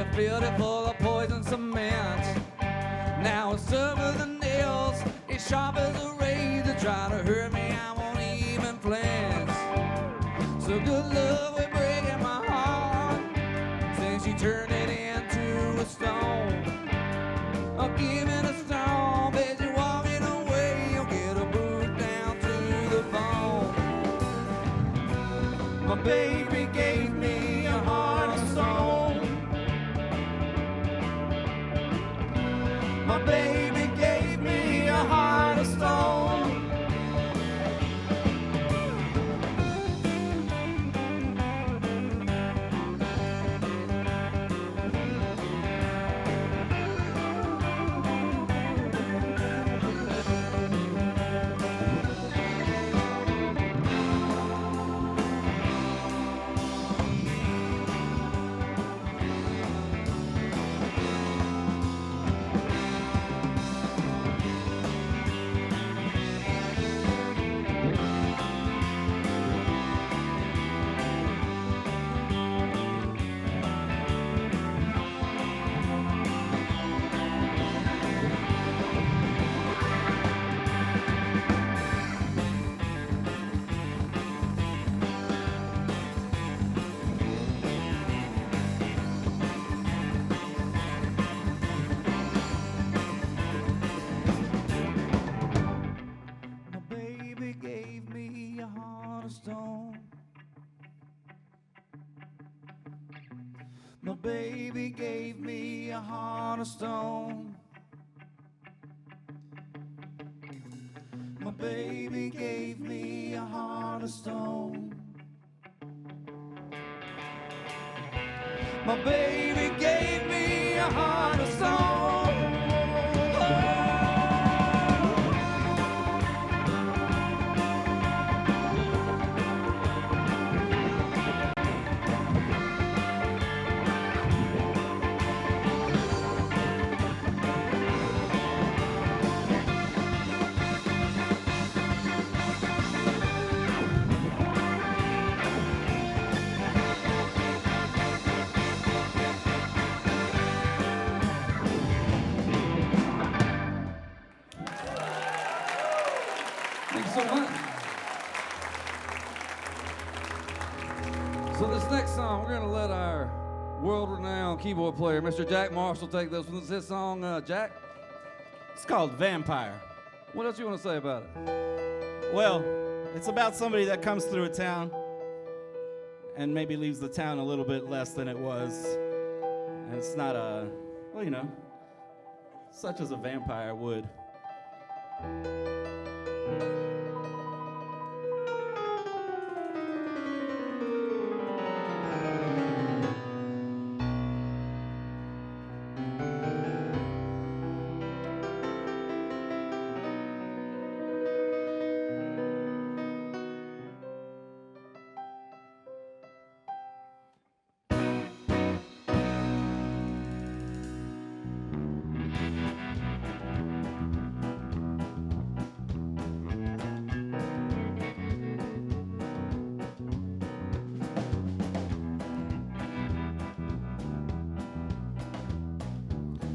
you filled it full of poison cement. Now it's tougher than nails, it's sharp as a razor. Try to hurt me, I won't even flinch. So good love will breaking my heart since you turned it into a stone. I'll give it a stone, bet you're walking away. You'll get a boot down to the bone. My baby gave me a heart of stone. My baby gave me a heart of stone. My baby gave me a heart of stone. My baby gave me a heart of stone. My baby gave me a heart of stone. So this next song, we're gonna let our world-renowned keyboard player, Mr. Jack Marshall, take this one. This is his song, Jack. It's called Vampire. What else you want to say about it? Well, it's about somebody that comes through a town and maybe leaves the town a little bit less than it was. And it's not a, well, you know, such as a vampire would.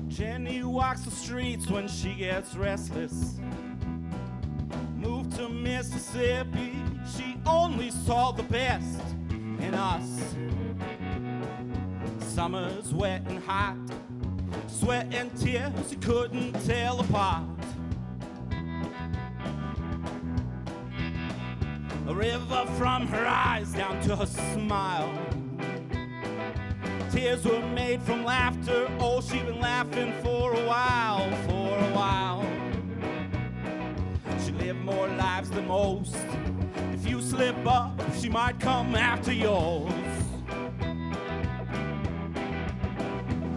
Jenny walks the streets when she gets restless. Moved to Mississippi, she only saw the best in us. Summer's wet and hot, sweat and tears you couldn't tell apart. A river from her eyes down to her smile. Tears were made from laughter. Oh, she'd been laughing for a while, for a while. She lived more lives than most. If you slip up, she might come after yours.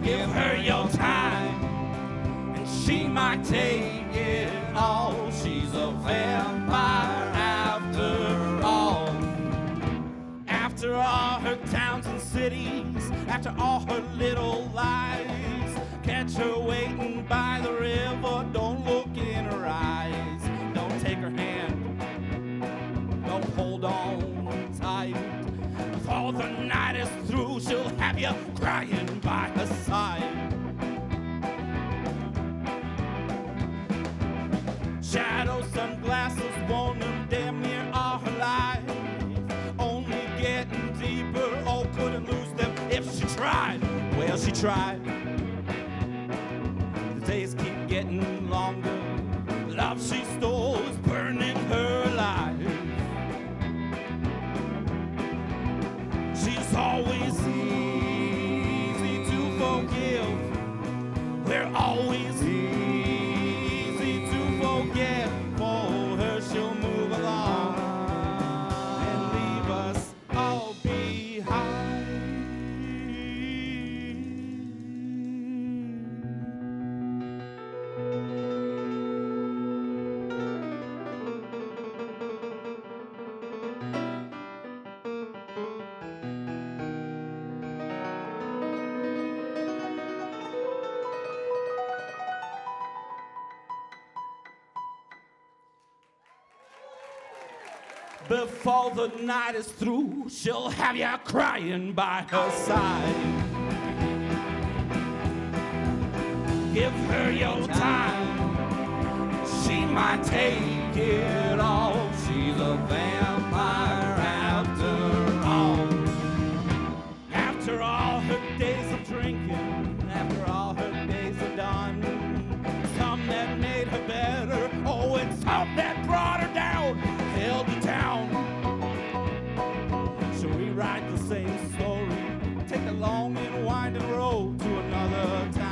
Give her your time, and she might take it all. She's a vampire after all. After all her towns and cities, after all her little lies, catch her waiting by the river. Don't look in her eyes, don't take her hand, don't hold on tight. For Before the night is through, she'll have you crying by her side. Shadow sunglasses worn them damn near all her life. Only getting deeper, oh, couldn't lose them if she tried. Well, she tried. The days keep getting longer. Love she stole is burning her alive. She's always easy to forgive. We're always easy to forget. For her, she'll move along and leave us all behind. Before the night is through, she'll have you crying by her side. Give her your time, she might take it all. She's a vampire after all. After all her days of drinking, after all her days are done, some that made her better, oh, and some that brought her down, held her down. So we write the same story, take a long and winding road to another town.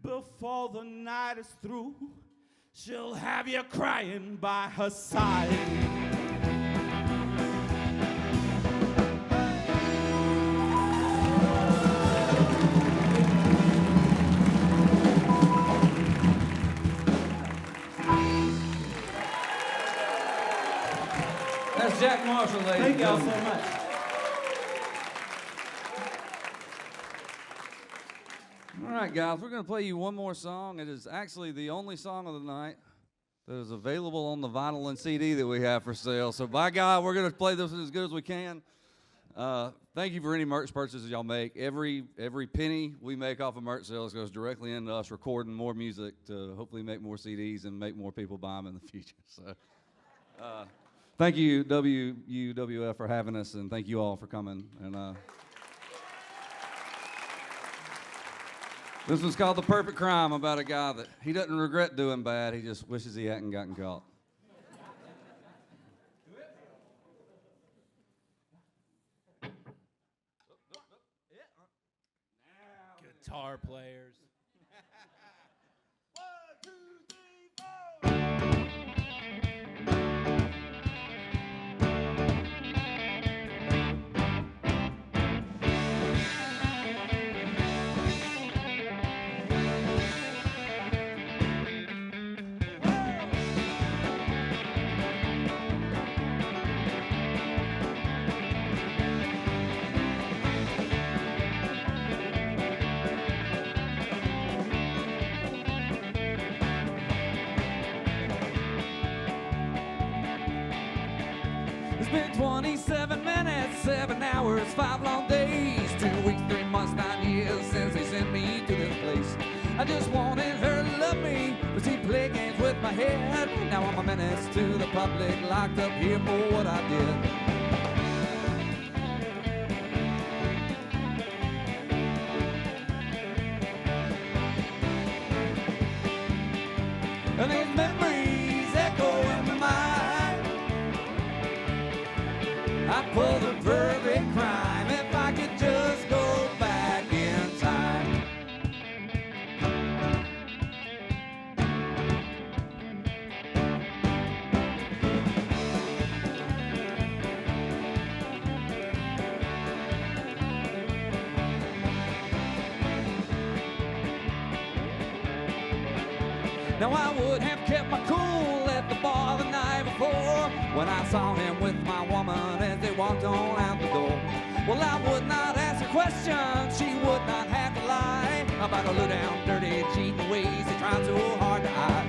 Before the night is through, she'll have you crying by her side. That's Jack Marshall, ladies. Thank y'all so much. All right, guys, we're going to play you one more song. It is actually the only song of the night that is available on the vinyl and CD that we have for sale. So, by God, we're going to play this as good as we can. Thank you for any merch purchases y'all make. Every penny we make off of merch sales goes directly into us recording more music to hopefully make more CDs and make more people buy them in the future. So, thank you, WUWF, for having us, and thank you all for coming. And this one's called The Perfect Crime, about a guy that he doesn't regret doing bad, he just wishes he hadn't gotten caught. Guitar players. It's been 27 minutes, 7 hours, 5 long days, 2 weeks, 3 months, 9 years since they sent me to this place. I just wanted her to love me, but she played games with my head. Now I'm a menace to the public, locked up here for what I did. and these memories echo in my mind. I'd pull the perfect crime if I could just go back in time. Now I would have kept my cool at the bar the night before when I saw him with my woman as they walked on out the door. Well, I would not ask her questions, she would not have to lie about her low down, dirty, cheating ways they tried so hard to hide.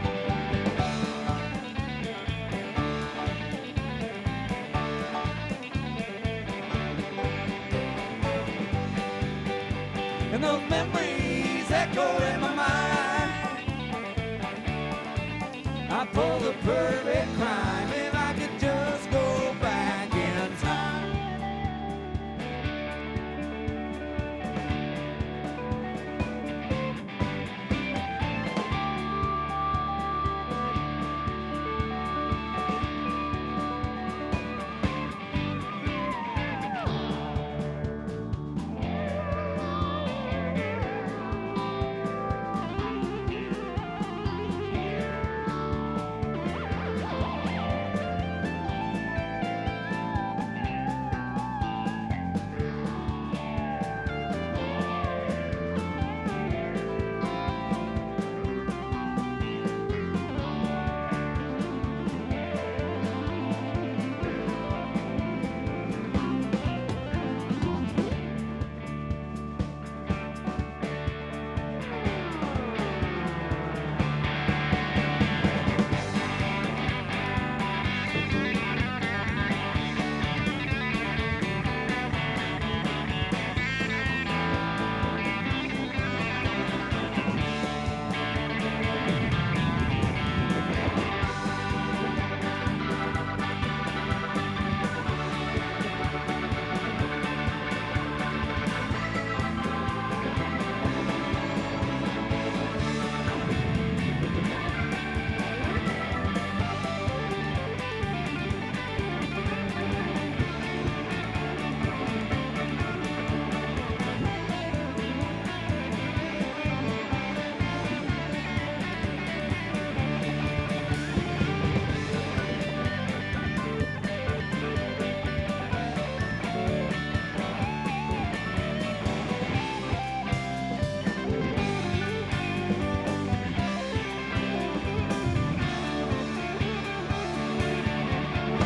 And those memories echo in my mind. I'd pull the perfect crime if I could just go back in time.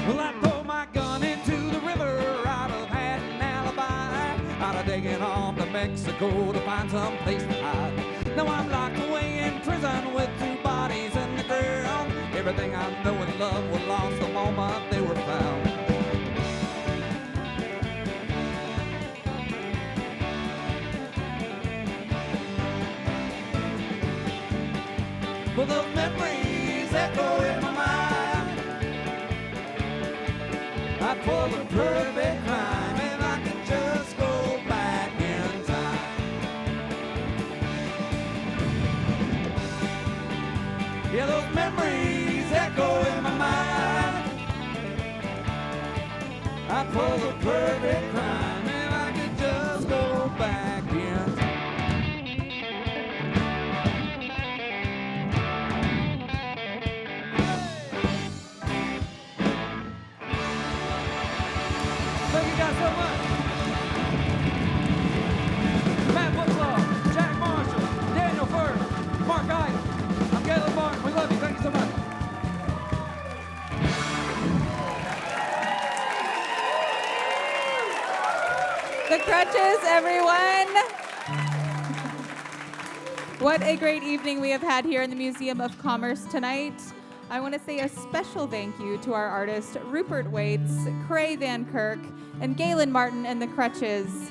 Well, I throw my gun into the river. I'd have had an alibi. I'd have taken off to Mexico to find some place to hide. Now I'm locked away in prison with two bodies in the ground. Everything I know and love was lost the moment they were found. Well, the memories echo in my mind. I'd pull the perfect crime if I could just go back in time. Yeah, those memories echo in my mind. I'd pull the perfect crime if I could just go back in time. Thank you guys so much. Matt Woodlaw, Jack Marshall, Daniel Firth, Mark Ike. I'm Galen Martin. We love you. Thank you so much. The Crutches, everyone. What a great evening we have had here in the Museum of Commerce tonight. I want to say a special thank you to our artist, Rupert Wates, Kray Van Kirk, and Galen Martin and the Crutches.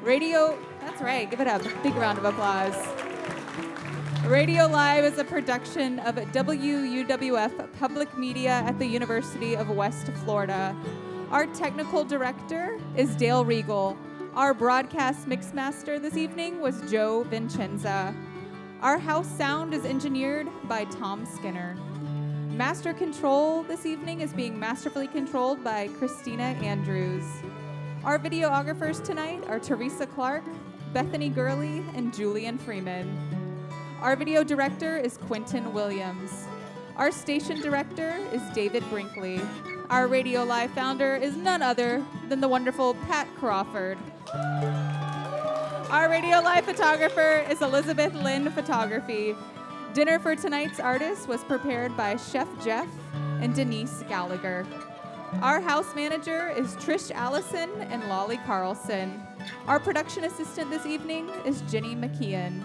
That's right, give it a big round of applause. RadioLive is a production of WUWF Public Media at the University of West Florida. Our technical director is Dale Regal. Our broadcast mixmaster this evening was Joe Vincenza. Our house sound is engineered by Tom Skinner. Master control this evening is being masterfully controlled by Christina Andrews. Our videographers tonight are Teresa Clark, Bethany Gurley, and Julian Freeman. Our video director is Quentin Williams. Our station director is David Brinkley. Our RadioLive founder is none other than the wonderful Pat Crawford. Our RadioLive photographer is Elizabeth Lynn Photography. Dinner for tonight's artist was prepared by Chef Jeff and Denise Gallagher. Our house manager is Trish Allison and Lolly Carlson. Our production assistant this evening is Jenny McKeon.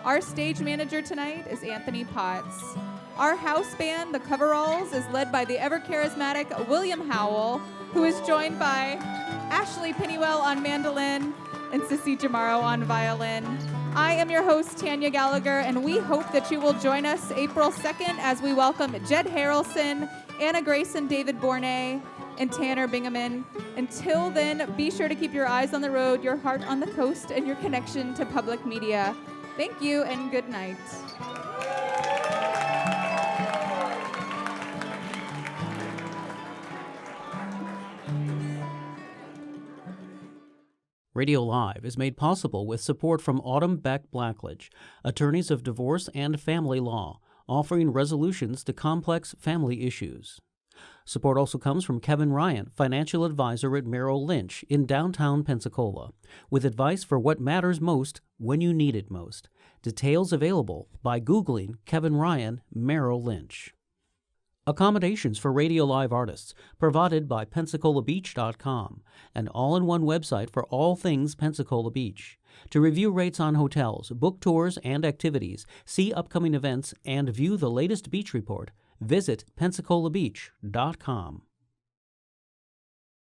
Our stage manager tonight is Anthony Potts. Our house band, the Coveralls, is led by the ever-charismatic William Howell, who is joined by Ashley Pennywell on mandolin and Sissy Jamaro on violin. I am your host, Tanya Gallagher, and we hope that you will join us April 2nd as we welcome Jed Harrelson, Anna Grayson, David Bournet, and Tanner Bingaman. Until then, be sure to keep your eyes on the road, your heart on the coast, and your connection to public media. Thank you and good night. RadioLive is made possible with support from Autumn Beck Blackledge, attorneys of divorce and family law, offering resolutions to complex family issues. Support also comes from Kevin Ryan, financial advisor at Merrill Lynch in downtown Pensacola, with advice for what matters most when you need it most. Details available by Googling Kevin Ryan, Merrill Lynch. Accommodations for RadioLive artists provided by PensacolaBeach.com, an all-in-one website for all things Pensacola Beach. To review rates on hotels, book tours and activities, see upcoming events, and view the latest beach report, visit PensacolaBeach.com.